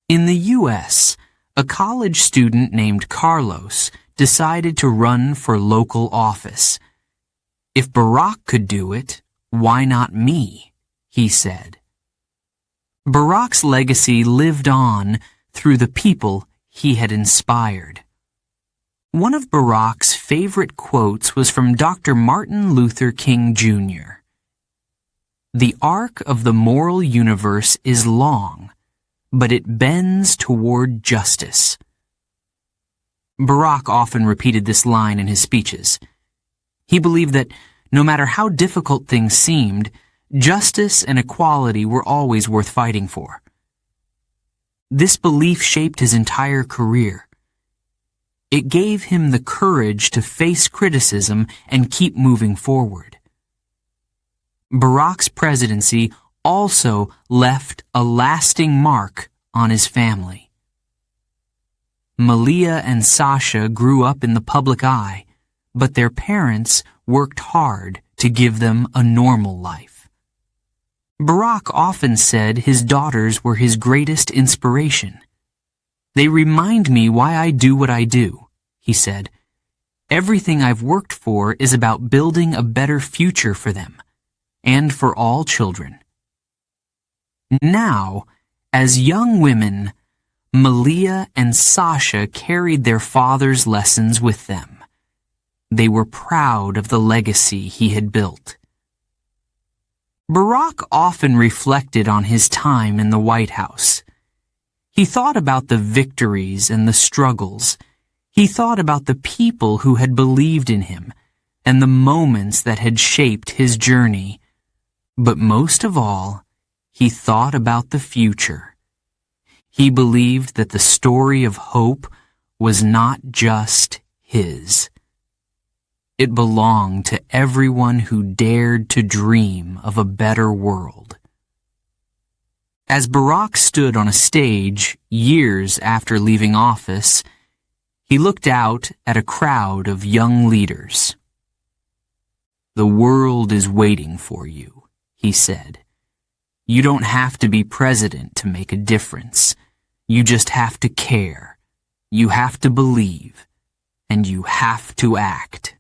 S1: In the U.S., a college student named Carlos decided to run for local office. "If Barack could do it, why not me?" he said. Barack's legacy lived on through the people he had inspired. One of Barack's favorite quotes was from Dr. Martin Luther King Jr. "The arc of the moral universe is long, but it bends toward justice." Barack often repeated this line in his speeches. He believed that no matter how difficult things seemed, justice and equality were always worth fighting for. This belief shaped his entire career. It gave him the courage to face criticism and keep moving forward. Barack's presidency also left a lasting mark on his family. Malia and Sasha grew up in the public eye, but their parents worked hard to give them a normal life. Barack often said his daughters were his greatest inspiration. "They remind me why I do what I do," he said. "Everything I've worked for is about building a better future for them, and for all children." Now, as young women, Malia and Sasha carried their father's lessons with them. They were proud of the legacy he had built. Barack often reflected on his time in the White House. He thought about the victories and the struggles. He thought about the people who had believed in him and the moments that had shaped his journey. But most of all, he thought about the future. He believed that the story of hope was not just his. It belonged to everyone who dared to dream of a better world. As Barack stood on a stage years after leaving office, he looked out at a crowd of young leaders. "The world is waiting for you," he said. "You don't have to be president to make a difference. You just have to care. You have to believe. And you have to act."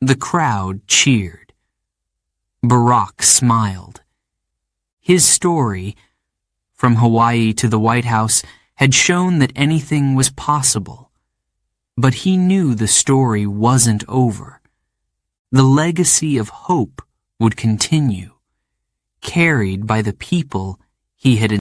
S1: The crowd cheered. Barack smiled. His story, from Hawaii to the White House, had shown that anything was possible. But he knew the story wasn't over. The legacy of hope would continue, carried by the people he had